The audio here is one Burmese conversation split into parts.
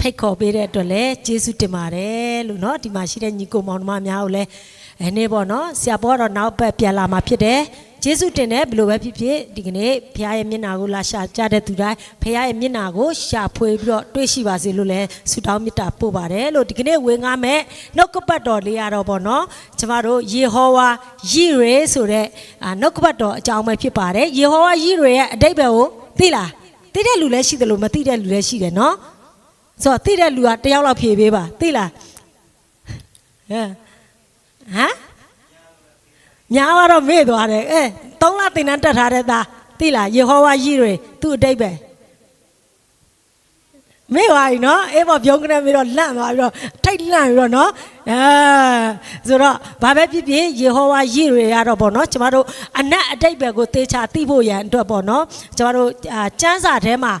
ဖိတ်ခေါ်ပေးတဲ့အတွက်လည်းကျေးဇူးတင်ပါတယ်လို့เนาะဒီမှာရှိတဲ့ညီကိုမောင်နှမများကိုလည်းနေ့ပေါ့เนาะဆရာပေါ်တော့နောက်ပတ်ပြန်လာမှာဖြစ်တယ်ကျေးဇူးတင်တယ်ဘယ်လိုပဲဖြစ်ဖြစ်ဒီကနေ့ဘုရားရဲ့မျက်နာကိုလာရှာကြတဲ့သူတိုင်းဘုရားရဲ့မျက်နာကိုရှာဖွေပြီးတော့တွေ့ရှိပါစေလို့လည်းဆုတောင်းမေတ္တာပို့ပါတယ်လို့ဒီကနေ့ဝင်ကားမဲ့နှုတ်ကပတ်တော်လေးရတော့ပေါ့เนาะကျမတို့ယေဟောဝါယိရေဆိုတဲ့နှုတ်ကပတ်တော်အကြောင်းပဲဖြစ်ပါတယ်ယေဟောဝါယိရေရဲ့အဓိပ္ပာယ်ကိုသိလားသိတဲ့လူလည်းရှိတယ်လို့မသိတဲ့လူလည်းရှိတယ်เนาะဆိုတော့သိတဲ့လူကတယောက်လောက်ဖြေပေးပါသိလားဟမ်များတော့မေ့သွားတယ်3လသင်တန်းတက်ထားတဲ့သားသိလားယေဟောဝါယိရေသူ့အတိတ်ပဲမေ့သွားပြီနော်အေးပေါ့ပြုံးကနေပြီးတော့လန့်သွားပြီးတော့ထိတ်လန့်ပြီးတော့နော်ဆိုတော့ဘာပဲဖြစ်ဖြစ်ယေဟောဝါယိရေရတော့ပေါ့နော်ကျမတို့အနက်အတိတ်ပဲကိုသေချာသိဖို့ရန်အတွက်ပေါ့နော်ကျမတို့ကျမ်းစာထဲမှာ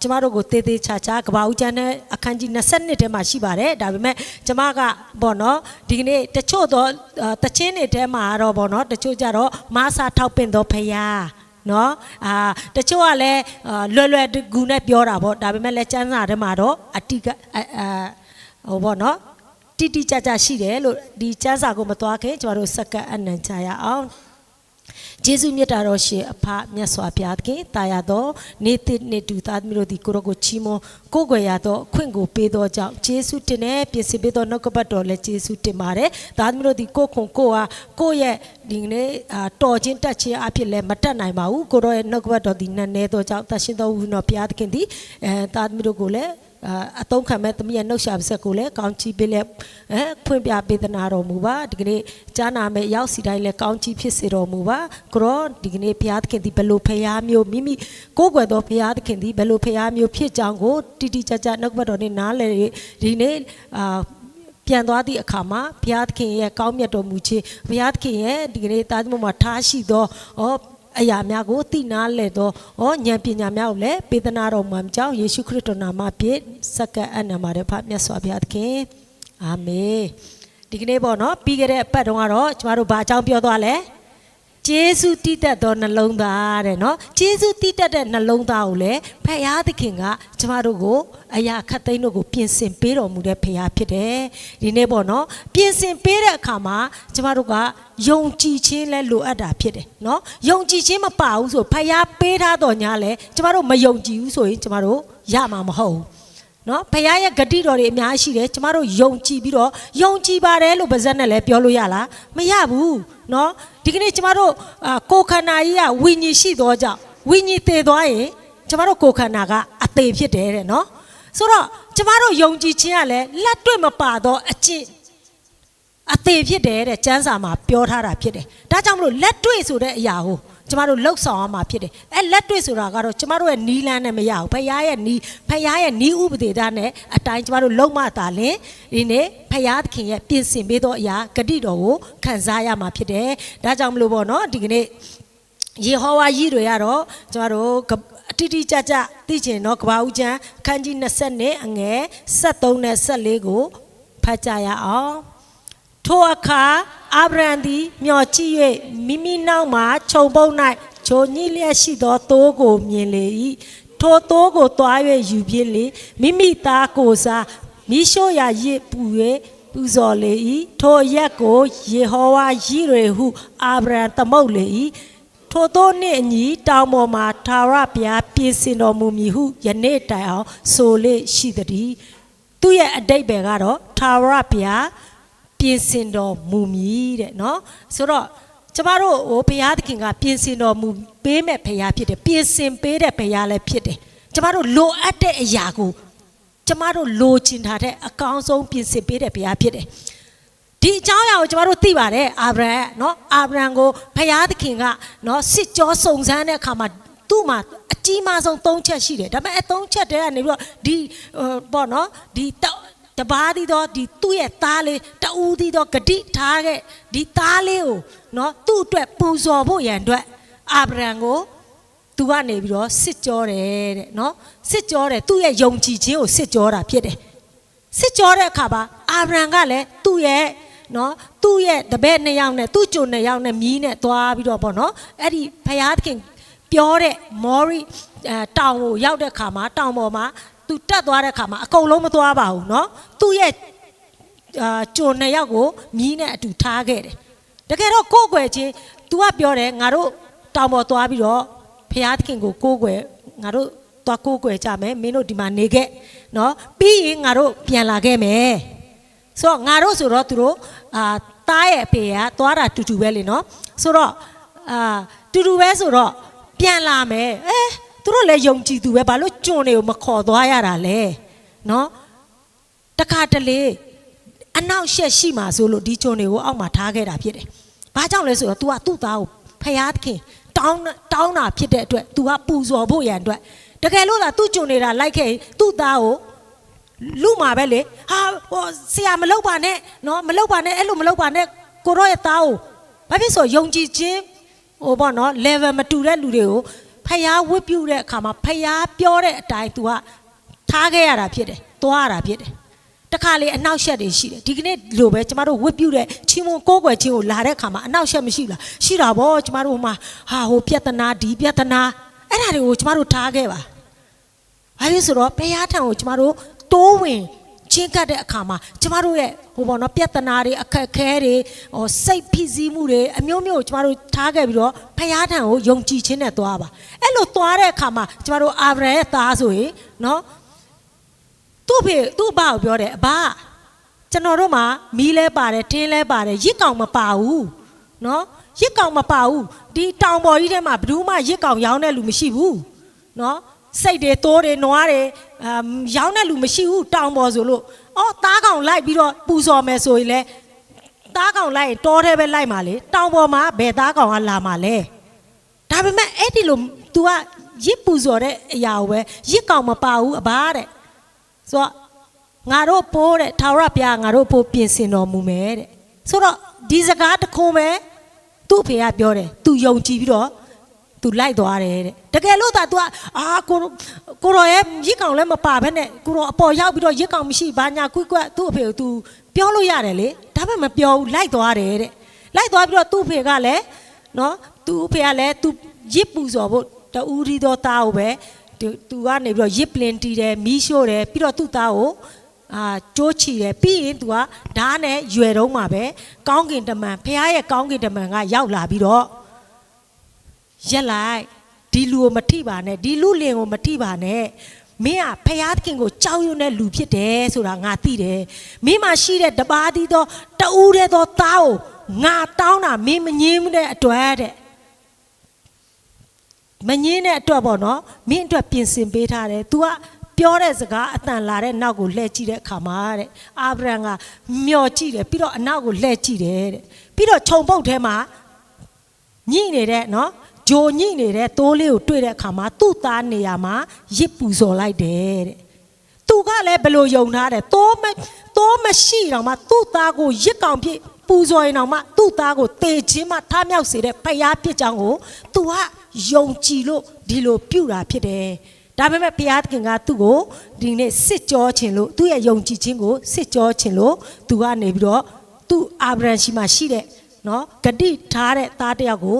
ကျမတို့ကိုတေးသေးချာချာကဘာဦးကျမ်းနဲ့အခန်းကြီး22ထဲမှာရှိပါတယ်ဒါပေမဲ့ကျမကပေါ့နော်ဒီကနေ့တချို့တော့တချင်းတွေထဲမှာတော့ပေါ့နော်တချို့ကြတော့မာစာထောက်ပင့်တော့ဖယားနော်တချို့ကလည်းလွယ်ကူနဲ့ပြောတာပေါ့ဒါပေမဲ့လည်းကျမ်းစာထဲမှာတော့အတိကဟိုပေါ့နော်တိတိကျကျရှိတယ်လို့ဒီကျမ်းစာကိုမသွားခင်ကျမတို့စက္ကန့်အနံချရအောင်ကျေးဇူးမြတ်တော်ရှင်အဖမြတ်စွာဘုရားခင်တာယာတော်နေ့တူသားသမီးတို့ဒီကိုရောကိုချီးမွမ်းကိုးကွယ်ရတော့အခွင့်ကိုပေးသောကြောင့်ကျေးဇူးတင်နဲ့ပြင်ဆင်ပေးသောနှုတ်ကပတ်တော်လည်းကျေးဇူးတင်ပါတယ်သားသမီးတို့ဒီကိုခွန်ကိုဟာကိုရဲ့ဒီနေ့တော်ချင်းတက်ချင်းအဖြစ်လည်းမတက်နိုင်ပါဘူးကိုရောရဲ့နှုတ်ကပတ်တော်ဒီနည်းနည်းသောကြောင့်တရှင်တော်ဝိနော်ဘုရားခင်ဒီသားသမီးတို့ကိုလည်းအသုံးခံမဲ့သမီးရဲ့နှုတ်ရှာပါဆက်ကိုလည်းကောင်းချီးပေးလက်ဖွင့်ပြပေးသနာတော်မူပါဒီကနေ့ကြားနာမဲ့ရောက်စီတိုင်းလည်းကောင်းချီးဖြစ်စေတော်မူပါကိုရောဒီကနေ့ဘုရားသခင်ဒီဘယ်လိုဖရားမျိုးမိမိကိုယ်ကွယ်သောဘုရားသခင်ဒီဘယ်လိုဖရားမျိုးဖြစ်ကြောင်းကိုတိတိကျကျနှုတ်ဘတ်တော်နဲ့နားလည်ဒီနေ့ပြန်သွားသည့်အခါမှာဘုရားသခင်ရဲ့ကောင်းမြတ်တော်မူခြင်းဘုရားသခင်ရဲ့ဒီကနေ့သားသမီးမှာထားရှိသောအရာများကိုသိနာလဲတော့ဉာဏ်ပညာများကိုလည်းပေးသနာတော်မှာကြောင့်ယေရှုခရစ်တော်နာမဖြင့်စက္ကန့်အနံပါတဲ့ဖမြတ်စွာဘုရားသခင်အာမင်ဒီကနေ့ပေါ့နော်ပြီးခဲ့တဲ့အပတ်တုန်းကတော့ကျမတို့ဘာအကြောင်းပြောသွားလဲကျေးဇူးတည်တတ်သောနှလုံးသားတဲ့နော်ကျေးဇူးတည်တတ်တဲ့နှလုံးသားကိုလည်းဖခင်သခင်ကကျမတို့ကိုအရာခတ်သိမ်းတို့ကိုပြင်ဆင်ပေးတော်မူတဲ့ဖခင်ဖြစ်တယ်ဒီနေ့ပေါ့နော်ပြင်ဆင်ပေးတဲ့အခါမှာကျမတို့ကယုံကြည်ခြင်းလဲလိုအပ်တာဖြစ်တယ်နော်ယုံကြည်ခြင်းမပါဘူးဆိုဖခင်ပေးထားတော်ညာလဲကျမတို့မယုံကြည်ဘူးဆိုရင်ကျမတို့ရမှာမဟုတ်ဘူးနော်ဖခင်ရဲ့ဂတိတော်တွေအများကြီးရှိတယ်ကျမတို့ယုံကြည်ပြီးတော့ယုံကြည်ပါတယ်လို့ပါဇက်နဲ့လည်းပြောလို့ရလားမရဘူးနော်ဒီကနေ့ကျမတို့ကိုယ်ခန္ဓာကြီးကဝိညာဉ်ရှိသောကြောင့်ဝိညာဉ်သေသွားရင်ကျမတို့ကိုယ်ခန္ဓာကအသေးဖြစ်တယ်တဲ့နော်ဆိုတော့ကျမတို့ယုံကြည်ခြင်းကလည်းလက်တွေ့မပါတော့အကျင့်အသေးဖြစ်တယ်တဲ့ကျမ်းစာမှာပြောထားတာဖြစ်တယ်ဒါကြောင့်မလို့လက်တွေ့ဆိုတဲ့အရာကိုကျမတို့လှုပ်ဆောင်ရမှာဖြစ်တယ်လက်တွေ့ဆိုတာကတော့ကျမတို့ရဲ့နီးလန်းနဲ့မရဘူးဖခင်ရဲ့နီးဥပဒေသားနဲ့အတိုင်းကျမတို့လုံးမသာလင်ဒီနေ့ဖခင်သခင်ရဲ့ပြင်ဆင်ပေးသောအရာဂတိတော်ကိုခံစားရမှာဖြစ်တယ်ဒါကြောင့်မလို့ပေါ့နော်ဒီကနေ့ယေဟောဝါယိတွေကတော့ကျမတို့အတိတိကျကျသိချင်တော့ကဘာဦးကျမ်းအခန်းကြီး20နဲ့အငယ်73နဲ့14ကိုဖတ်ကြရအောင်ထိုအခါအာဗြဟံသည်မျှော်ကြည့်၍မိမိနောက်မှခြုံပုတ်၌ဂျိုညိလျက်ရှိသောသိုးကိုမြင်လေ၏ထိုသိုးကိုတွား၍ယူပြစ်လေမိမိသားကိုစားမိရှို့ရာရစ်ပူ၍ပူဇော်လေ၏ထိုရက်ကိုယေဟောဝါယိရေဟုအာဗြဟံသမုတ်လေ၏ထိုသိုးနှင့်အညီတောင်ပေါ်မှာထာဝရဘုရားပြင်ဆင်တော်မူမည်ဟုယနေ့တိုင်အောင်ဆိုလေရှိသည်သူရဲ့အဓိပ္ပာယ်ကတော့ထာဝရဘုရားပြင်ဆင်တော်မူမည်တဲ့နော်ဆိုတော့ကျမတို့ဘုရားသခင်ကပြင်ဆင်တော်မူပေးမဲ့ဘုရားဖြစ်တယ်ပြင်ဆင်ပေးတဲ့ဘုရားလည်းဖြစ်တယ်ကျမတို့လိုအပ်တဲ့အရာကိုကျမတို့လိုချင်ထားတဲ့အကောင်းဆုံးပြင်ဆင်ပေးတဲ့ဘုရားဖြစ်တယ်ဒီအကြောင်းအရာကိုကျမတို့သိပါတယ်အာဗြဟံနော်အာဗြဟံကိုဘုရားသခင်ကနော်စစ်ကြောစုံစမ်းတဲ့အခါမှာသူ့မှာအကြီးမားဆုံး3ချက်ရှိတယ်ဒါပေမဲ့3ချက်တည်းကနေပြီးတော့ဒီပေါ့နော်ဒီတပါးသီးတော့ဒီသူ့ရဲ့သားလေးတူးသီးတော့ဂတိထားခဲ့ဒီသားလေးကိုနော်သူ့အတွက်ပူဇော်ဖို့ရန်အတွက်အာဗြဟံကိုသူကနေပြီးတော့စစ်ကြောတယ်တဲ့နော်စစ်ကြောတယ်သူ့ရဲ့ယုံကြည်ခြင်းကိုစစ်ကြောတာဖြစ်တယ်စစ်ကြောတဲ့အခါမှာအာဗြဟံကလည်းသူ့ရဲ့နော်သူ ရဲ့တပည့်2ယောက်နဲ့သူ့ကျွန်2ယောက်နဲ့မြီးနဲ့သွားပြီးတော့ပေါ့နော်အဲ့ဒီဖယားသခင်ပြောတဲ့မော်ရီတောင်ကိုရောက်တဲ့ခါမှာတောင်ပေါ်မှာသူတက်သွားတဲ့ခါမှာအကုန်လုံးမသွားပါဘူးနော်သူ့ရဲ့ကျွန်2ယောက်ကိုမြီးနဲ့အတူထားခဲ့တယ်တကယ်တော့ကိုးကွယ်ခြင်း तू ကပြောတယ်ငါတို့တောင်ပေါ်သွားပြီးတော့ဖယားသခင်ကိုကိုးကွယ်ငါတို့သွားကိုးကွယ်ကြမယ်မင်းတို့ဒီမှာနေခဲ့နော်ပြီးရင်ငါတို့ပြန်လာခဲ့မယ်ဆိုတော့ငါတို့ဆိုတော့သူတို့တားရဲ့အဖေကသွားတာတူတူပဲလေနော်ဆိုတော့တူတူပဲဆိုတော့ပြန်လာမယ်သူတို့လည်းယုံကြည်သူပဲဘာလို့ကျွန်တွေကိုမခေါ်သွားရတာလဲနော်တခါတလေအနောက်ရှက်ရှိမှာဆိုလို့ဒီကျွန်တွေကိုအောက်မှာထားခဲ့တာဖြစ်တယ်ဘာကြောင့်လဲဆိုတော့ तू ကသူ့သားကိုဖယားသခင်တောင်းတာဖြစ်တဲ့အတွက် तू ကပူဇော်ဖို့ရန်အတွက်တကယ်လို့လားသူ့ကျွန်နေတာလိုက်ခဲ့သူ့သားကိုလူမှာပဲလေဟာဟိုဆရာမလုပ်ပါနဲ့နော်မလုပ်ပါနဲ့အဲ့လိုမလုပ်ပါနဲ့ကိုရောရဲ့သားကိုဘာဖြစ်ဆိုယုံကြည်ခြင်းဟိုပေါ့နော် level မတူတဲ့လူတွေကိုဖယားဝတ်ပြုတဲ့အခါမှာဖယားပြောတဲ့အတိုင်း तू ကထားခဲ့ရတာဖြစ်တယ်သွားရတာဖြစ်တယ်တခါလေအနောက်ရှက်တွေရှိတယ်ဒီကနေ့လိုပဲကျမတို့ဝတ်ပြုတဲ့ချင်းမုံကိုးကွယ်ခြင်းကိုလာတဲ့အခါမှာအနောက်ရှက်မရှိလားရှိတာဗောကျမတို့မှာဟာဟိုပြဿနာဒီပြဿနာအဲ့ဒါတွေကိုကျမတို့ထားခဲ့ပါဘာဖြစ်ဆိုတော့ဖယားထံကိုကျမတို့တိုးဝင်ချင်းကပ်တဲ့အခါမှာကျမတို့ရဲ့ဟိုပေါ့နော်ပြဿနာတွေအခက်အခဲတွေဟိုစိတ်ဖိစီးမှုတွေအမျိုးမျိုးကျမတို့ထားခဲ့ပြီးတော့ဖယားထံကိုယုံကြည်ခြင်းနဲ့သွားပါအဲ့လိုသွားတဲ့အခါမှာကျမတို့အာဗြဟံရဲ့သားဆိုရင်နော်သူ့ဘာကိုပြောတယ်အဘကျွန်တော်တို့မှာမီးလဲပါတယ်ထင်းလဲပါတယ်ရစ်ကောင်မပါဘူးနော်ရစ်ကောင်မပါဘူးဒီတောင်ပေါ်ကြီးထဲမှာဘယ်သူမှရစ်ကောင်ရောင်းတဲ့လူမရှိဘူးနော်စိတ်တွေတိုးတွေနွားတွေရောင်းတဲ့လူမရှိဘူးတောင်ပေါ်ဆိုလို့သားကောင်လိုက်ပြီးတော့ပူဇော်မယ်ဆိုရင်လေသားကောင်လိုက်တောထဲပဲလိုက်မှာလေတောင်ပေါ်မှာဘယ်သားကောင်ကလာမှာလဲဒါပေမဲ့အဲ့ဒီလို तू ကရစ်ပူဇော်တဲ့အရာကိုပဲရစ်ကောင်မပါဘူးအဘတဲ့ဆိုတော့ငါတို့ပိုးတဲ့ထာဝရဘုရားငါတို့ပိုးပြင်ဆင်တော်မူမယ်တဲ့ဆိုတော့ဒီစကားတခုပဲသူ့ဖေကပြောတယ် तू ယုံကြည်ပြီးတော့ तू လိုက်သွားတယ်တဲ့တကယ်လို့သာ तू ကကိုရောရဲ့ရစ်ကောင်လည်းမပါဘဲနဲ့ကိုရောအပေါ်ရောက်ပြီးတော့ရစ်ကောင်မရှိဘာညာကွတ်သူ့အဖေကို तू ပြောလို့ရတယ်လေဒါပေမဲ့မပြောဘူးလိုက်သွားတယ်တဲ့လိုက်သွားပြီးတော့သူ့ဖေကလည်းနော်သူ့ဖေကလည်း तू ရစ်ပူဇော်ဖို့တူရီတော်သားကိုပဲသူကနေပြီးတော့ရစ်ပလင်တီးတယ်မီးရှို့တယ်ပြီးတော့သူ့သားကိုကြိုးချီတယ်ပြီးရင် तू ကဓာတ်နဲ့ရွယ်တုံးမှာပဲကောင်းကင်တမန်ဖခင်ရဲ့ကောင်းကင်တမန်ကရောက်လာပြီးတော့ရက်လိုက်ဒီလူကိုမထိပါနဲ့ဒီလူလင်ကိုမထိပါနဲ့မင်းကဖခင်ကိုကြောက်ရွံ့တဲ့လူဖြစ်တယ်ဆိုတာငါသိတယ်မင်းမှာရှိတဲ့တပါးသီးသောတူးတဲ့သောသားကိုငါတောင်းတာမင်းမငြင်းတဲ့အတွက်တဲ့မငင်းတဲ့အတွက်ပေါ့နော်မင်းအတွက်ပြင်ဆင်ပေးထားတယ် तू ကပြောတဲ့စကားအတန်လာတဲ့နောက်ကိုလှည့်ကြည့်တဲ့အခါမှာတဲ့အာဗြဟံကမျောကြည့်တယ်ပြီးတော့အနောက်ကိုလှည့်ကြည့်တယ်တဲ့ပြီးတော့ခြုံပုတ်ထဲမှာညှိနေတဲ့နော်ဂျိုညှိနေတဲ့တိုးလေးကိုတွေ့တဲ့အခါမှာသူ့သားနေရာမှာရစ်ပူဇော်လိုက်တယ်တဲ့ तू ကလည်းဘယ်လိုယုံထားတယ်တိုးမရှိတော့မှသူ့သားကိုရစ်ကောင်ဖြစ်ပူဇော်ရင်တော့မှသူ့သားကိုတေခြင်းမှထားမြောက်စေတဲ့ဖယားဖြစ်ကြောင်းကို तू ကယုံကြည်လို့ဒီလိုပြုတာဖြစ်တယ်ဒါပေမဲ့ဘုရားသခင်ကသူ့ကိုဒီနေ့စစ်ကြောခြင်းလို့သူ့ရဲ့ယုံကြည်ခြင်းကိုစစ်ကြောခြင်းလို့သူကနေပြီးတော့သူ့အာဗြဟံရှိမှရှိတဲ့နော်ဂတိထားတဲ့သားတစ်ယောက်ကို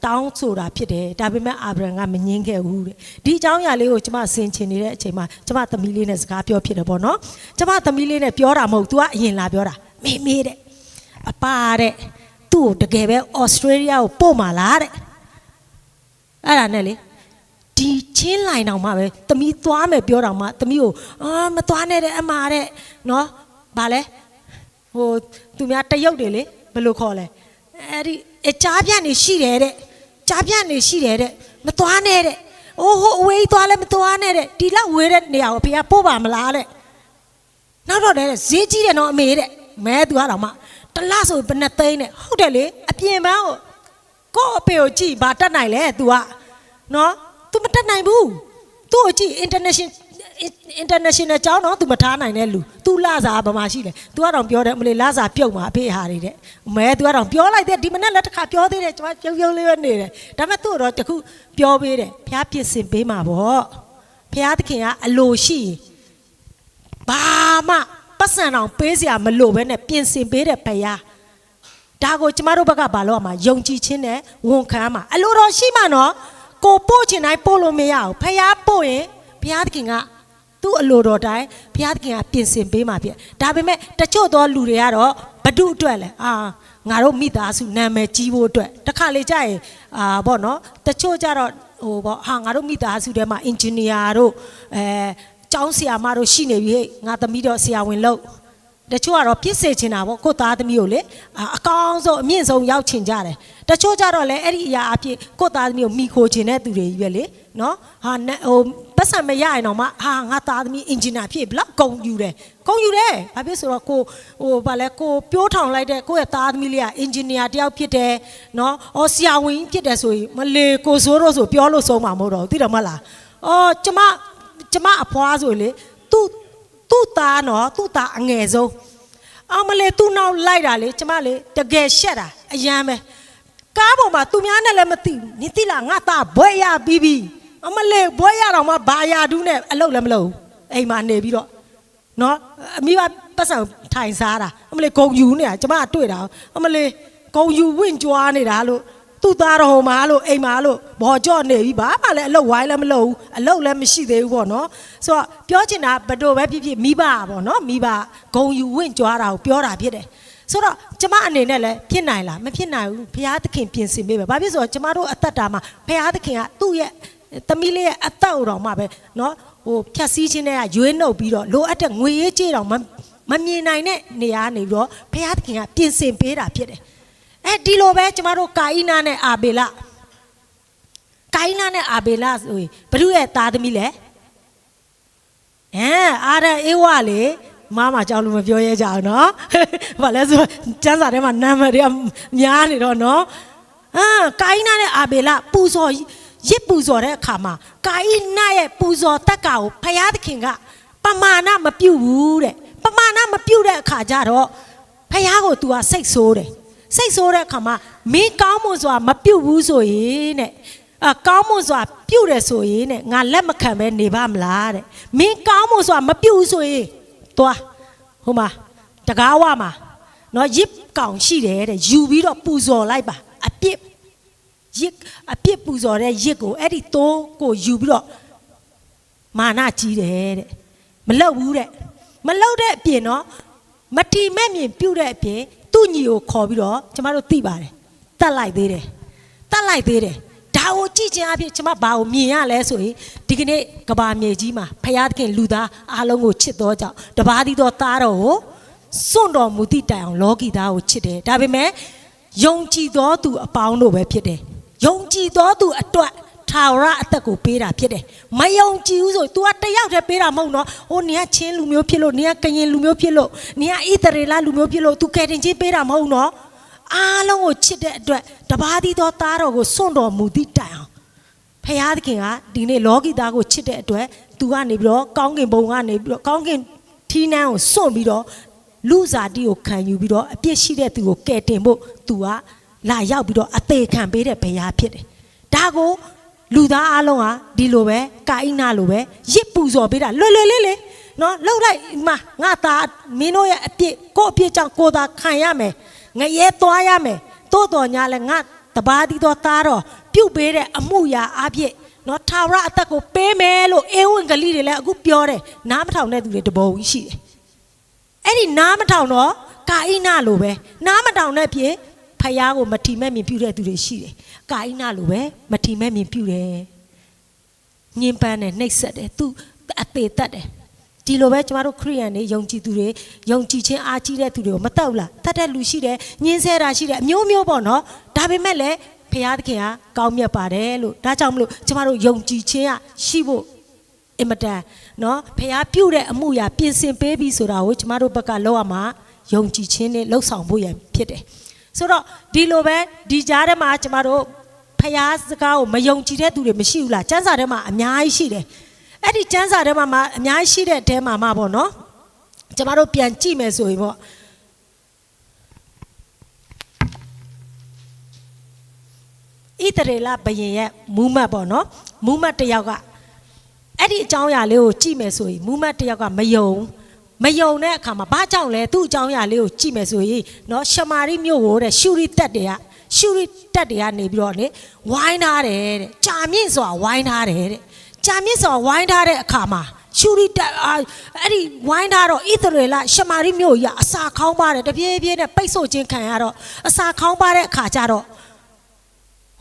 တောင်းဆိုတာဖြစ်တယ်ဒါပေမဲ့အာဗြဟံကမငြင်းခဲ့ဘူးတဲ့ဒီအကြောင်းအရာလေးကိုကျွန်မဆင်ခြင်နေတဲ့အချိန်မှာကျွန်မသမီးလေးနဲ့စကားပြောဖြစ်တယ်ပေါ့နော်ကျွန်မသမီးလေးနဲ့ပြောတာမဟုတ် तू ကအရင်လာပြောတာမေတဲ့အပါတဲ့သူ့ကိုတကယ်ပဲဩစတြေးလျကိုပို့มาလားတဲ့အဲ့ဒါနဲ့လေဒီချင်းလိုင်တောင်မှပဲသမီးသွားမယ်ပြောတောင်မှသမီးကိုမသွားနဲ့တဲ့အမှားတဲ့နော်ဗာလဲဟိုသူများတရုတ်တွေလေဘယ်လိုခေါ်လဲအဲ့ဒီကြားပြန့်နေရှိတယ်တဲ့ကြားပြန့်နေရှိတယ်တဲ့မသွားနဲ့တဲ့အိုးဟိုအဝေးသွားလဲမသွားနဲ့တဲ့ဒီလောက်ဝေးတဲ့နေရာကိုအဖေကပို့ပါမလားတဲ့နောက်တော့တဲ့ဈေးကြီးတယ်နော်အမေတဲ့မဲသူကတော့မှတလားဆိုဘယ်နဲ့သိန်းနဲ့ဟုတ်တယ်လေအပြင်ပန်းကိုအဖေကိုကြည့်ဘာတတ်နိုင်လဲ तू ကနော် तू မတတ်နိုင်ဘူးသူ့ကိုကြည့် international ကျောင်းတော့ तू မထားနိုင်တဲ့လူ तू လာစားဘာမှရှိလဲ तू ကတော့ပြောတယ်မလေးလာစားပြုတ်မှာအဖေဟာတွေတဲ့မဲ तू ကတော့ပြောလိုက်တယ်ဒီမနေ့လက်တစ်ခါပြောသေးတယ်ကျွန်မပြုံးလေးပဲနေတယ်ဒါပေမဲ့သူ့တော့တခုပြောပေးတယ်ဘုရားပြင်ဆင်ပေးမှာပေါ့ဘုရားသခင်ကအလိုရှိဘာမှပတ်စံအောင်ပေးစရာမလိုပဲနဲ့ပြင်ဆင်ပေးတဲ့ဘုရား ဒါကိုကျမတို့ဘက်ကဘာလို့အမှာယုံကြည်ခြင်းနဲ့ဝန်ခံမှာအလိုတော်ရှိမှနော်ကိုပို့ချင်တိုင်းပို့လို့မရဘူးဖယားပို့ရင်ဘုရားသခင်ကသူ့အလိုတော်တိုင်းဘုရားသခင်ကပြင်ဆင်ပေးမှာဖြစ်ဒါပေမဲ့တချို့သောလူတွေကတော့ဘဒုအတွက်လဲငါတို့မိသားစုနာမည်ကြီးဖို့အတွက်တခါလေကြာရင်ပေါ့နော်တချို့ကြတော့ဟိုပေါ့ငါတို့မိသားစုထဲမှာအင်ဂျင်နီယာတို့ကျောင်းဆရာမတို့ရှိနေပြီဟဲ့ငါသမီးတော့ဆရာဝန်လုပ်တချို့ကတော့ပြစ်စေချင်တာပေါ့ကိုသားသမီးကိုလေအကောင်းဆုံးအမြင့်ဆုံးရောက်ချင်ကြတယ်တချို့ကြတော့လေအဲ့ဒီအရာအဖြစ်ကိုသားသမီးကိုမိခိုချင်တဲ့သူတွေကြီးပဲလေနော်ဟိုပတ်စံမရရင်တော့မှငါသားသမီးအင်ဂျင်နီယာဖြစ်ဘလောက်ဂုံယူတယ်ဘာဖြစ်ဆိုတော့ကိုဟိုဗာလဲကိုပြိုးထောင်လိုက်တဲ့ကိုရဲ့သားသမီးလေးကအင်ဂျင်နီယာတယောက်ဖြစ်တယ်နော်ဆရာဝန်ဖြစ်တယ်ဆိုရင်မလေကိုစိုးတော့ဆိုပြောလို့ဆုံးမှာမဟုတ်တော့သိတယ်မဟုတ်လားကျမအဖွားဆိုလေသူ့သားနော်သူ့သားအငယ်ဆုံးမလေးသူ့နောက်လိုက်တာလေကျမလေတကယ်ရှက်တာအယမ်းပဲကားပေါ်မှာသူများနဲ့လည်းမသိဘူးနင်သိလားငါသားဘွဲရပြီးပြီမလေးဘွဲရတော့မှဘာယာဒူးနဲ့အလုပ်လည်းမလုပ်ဘူးအိမ်မှာနေပြီးတော့နော်အမိဘပတ်စံထိုင်စားတာမလေးဂုံယူနေတာကျမတွေ့တာမလေးဂုံယူဝင့်ကြွားနေတာလို့သူ့သားတော်မှာလို့အိမ်မှာလို့ဘော်ကြော့နေပြီဘာမှလည်းအလုပ်ဝိုင်းလည်းမလုပ်ဘူးအလုပ်လည်းမရှိသေးဘူးပေါ့နော်ဆိုတော့ပြောချင်တာဘယ်လိုပဲဖြစ်ဖြစ်မိဘပေါ့နော်မိဘဂုံယူဝင့်ကြွားတာကိုပြောတာဖြစ်တယ်ဆိုတော့ကျမအနေနဲ့လည်းဖြစ်နိုင်လားမဖြစ်နိုင်ဘူးဘုရားသခင်ပြင်ဆင်ပေးပဲဘာဖြစ်ဆိုတော့ကျမတို့အသက်တာမှာဘုရားသခင်ကသူ့ရဲ့သမီးလေးရဲ့အသက်တော်မှာပဲနော်ဟိုဖြတ်စည်းခြင်းနဲ့ရွေးနှုတ်ပြီးတော့လိုအပ်တဲ့ငွေရေးကြေးတော်မမြင်နိုင်တဲ့နေရာနေပြီးတော့ဘုရားသခင်ကပြင်ဆင်ပေးတာဖြစ်တယ်ဒီလိုပဲကျမတို့ကာအိနာနဲ့အာဘေလဆိုရင်ဘ누구ရဲ့သားသမီးလဲအာရအေဝလေမမကြောက်လို့မပြောရဲကြအောင်နော်ဘာလဲဆိုကျမ်းစာထဲမှာနာမည်တွေကများနေတော့နော်ကာအိနာနဲ့အာဘေလပူဇော်ရစ်ပူဇော်တဲ့အခါမှာကာအိနာရဲ့ပူဇော်တက်ကကိုဘုရားသခင်ကပမာဏမပြုတ်ဘူးတဲ့ပမာဏမပြုတ်တဲ့အခါကျတော့ဘုရားကို तू ကစိတ်ဆိုးတယ်စိတ်ဆိုးတဲ့အခါမှာမင်းကောင်းမွန်စွာမပြုတ်ဘူးဆိုရင်တဲ့ကောင်းမွန်စွာပြုတ်တယ်ဆိုရင်တဲ့ငါလက်မခံပဲနေပါမလားတဲ့မင်းကောင်းမွန်စွာမပြုတ်ဘူးဆိုရင်သွားဟိုမှာတကားဝမှာနော်ရစ်ကောင်ရှိတယ်တဲ့ယူပြီးတော့ပူဇော်လိုက်ပါအပြစ်ပူဇော်တဲ့ရစ်ကိုအဲ့ဒီသိုးကိုယူပြီးတော့မာနကြီးတယ်တဲ့မလောက်ဘူးတဲ့မလောက်တဲ့အပြင်နော်မထီမဲ့မြင်ပြုတ်တဲ့အပြင်သူ့ညီကိုခေါ်ပြီးတော့ကျမတို့သိပါတယ်တတ်လိုက်သေးတယ်ဒါကိုကြည့်ခြင်းအဖြစ်ကျမဘာကိုမြင်ရလဲဆိုရင်ဒီကနေ့ကဘာမြေကြီးမှာဖယားသခင်လူသားအားလုံးကိုချစ်တော်ကြောင့်တပါးသီးသောသားတော်ကိုစွန့်တော်မူသည့်တိုင်အောင်လောကီသားကိုချစ်တယ်ဒါပေမဲ့ယုံကြည်တော်သူအပေါင်းတို့ပဲဖြစ်တယ်ယုံကြည်တော်သူအတွက်ထာဝရအသက်ကိုပေးတာဖြစ်တယ်မယုံကြည်ဘူးဆို तू ကတယောက်တည်းပေးတာမဟုတ်နော်ဟိုနင်ကချင်းလူမျိုးဖြစ်လို့နင်ကကရင်လူမျိုးဖြစ်လို့နင်ကဣသရေလလူမျိုးဖြစ်လို့ तू ကယ်တင်ချင်းပေးတာမဟုတ်နော်အားလုံးကိုချစ်တဲ့အတွက်တပါးသီးသောသားတော်ကိုစွန့်တော်မူသည့်တိုင်အောင်ဖယားသခင်ကဒီနေ့လောကီသားကိုချစ်တဲ့အတွက် तू ကနေပြီးတော့ကောင်းကင်ဘုံကနေပြီးတော့ကောင်းကင်ထီးနှန်းကိုစွန့်ပြီးတော့လူစားတီကိုခံယူပြီးတော့အပြစ်ရှိတဲ့သူကိုကယ်တင်ဖို့ तू ကလာရောက်ပြီးတော့အသေးခံပေးတဲ့ဘုရားဖြစ်တယ်ဒါကိုလူသားအားလုံးဟာဒီလိုပဲကာအိနာလိုပဲရစ်ပူဇော်ပေးတာလွယ်လေးနော်လှုပ်လိုက်ငါသားမင်းတို့ရဲ့အပြစ်ကိုအပြစ်ကြောင့်ကိုသာခံရမယ်ငရဲသွားရမယ်တိုးတော်ညာလဲငါတပါးသီးသောသားတော်ပြုတ်ပေးတဲ့အမှုရာအပြစ်နော်ထာဝရအသက်ကိုပေးမယ်လို့ဧဝံဂေလိတွေလည်းအခုပြောတယ်နားမထောင်တဲ့သူတွေတပုံကြီးရှိတယ်အဲ့ဒီနားမထောင်တော့ကာအိနာလိုပဲနားမထောင်တဲ့ဖြစ်ဖယားကိုမထီမဲ့မြင်ပြုတဲ့သူတွေရှိတယ်ကာအိနာလိုပဲမထီမဲ့မြင်ပြုတယ်ညင်ပန်းတယ်နှိပ်စက်တယ်သူအသေးတတ်တယ်ဒီလိုပဲကျမတို့ခရိယန်တွေယုံကြည်သူတွေယုံကြည်ခြင်းအားကြီးတဲ့သူတွေကိုမတောက်လားတတ်တဲ့လူရှိတယ်ညင်ဆဲတာရှိတယ်အမျိုးမျိုးပေါ့နော်ဒါပေမဲ့လည်းဖယားသခင်ကကောင်းမြတ်ပါတယ်လို့ဒါကြောင့်မလို့ကျမတို့ယုံကြည်ခြင်းကရှိဖို့အင်မတန်နော်ဖယားပြုတဲ့အမှုရာပြင်ဆင်ပေးပြီးဆိုတာကိုကျမတို့ဘက်ကလောက်ရမှာယုံကြည်ခြင်းနဲ့လှုပ်ဆောင်ဖို့ရဖြစ်တယ်ဆိုတော့ဒီလိုပဲဒီကြားထဲမှာကျမတို့ဖယားစကားကိုမယုံကြည်တဲ့သူတွေမရှိဘူးလားကျမ်းစာထဲမှာအများကြီးရှိတယ်အဲ့ဒီကျမ်းစာထဲမှာအများကြီးရှိတဲ့အထဲမှာပေါ့နော်ကျမတို့ပြန်ကြည့်မယ်ဆိုရင်ပေါ့ဣသရေလဘုရင်ရဲ့မူးမတ်ပေါ့နော်မူးမတ်တယောက်ကအဲ့ဒီအကြောင်းအရာလေးကိုကြည့်မယ်ဆိုရင်မူးမတ်တယောက်ကမယုံ မယုံတဲ့အခါမှာဘာကြောင့်လဲသူ့အကြောင်းအရာလေးကိုကြည့်မယ်ဆိုရင်နော်ရှမာရိမြို့ကိုတဲ့ရှုရိတက်တွေကနေပြီးတော့လေဝိုင်းထားတယ်တဲ့ကြာမြင့်စွာဝိုင်းထားတယ်တဲ့ကြာမြင့်စွာဝိုင်းထားတဲ့အခါမှာရှုရိတက်အဲ့ဒီဝိုင်းထားတော့ဣသရေလရှမာရိမြို့ကြီးအစာခေါင်းပါတယ်တပြေးပြေးနဲ့ပိတ်ဆို့ခြင်းခံရတော့အစာခေါင်းပါတဲ့အခါကျတော့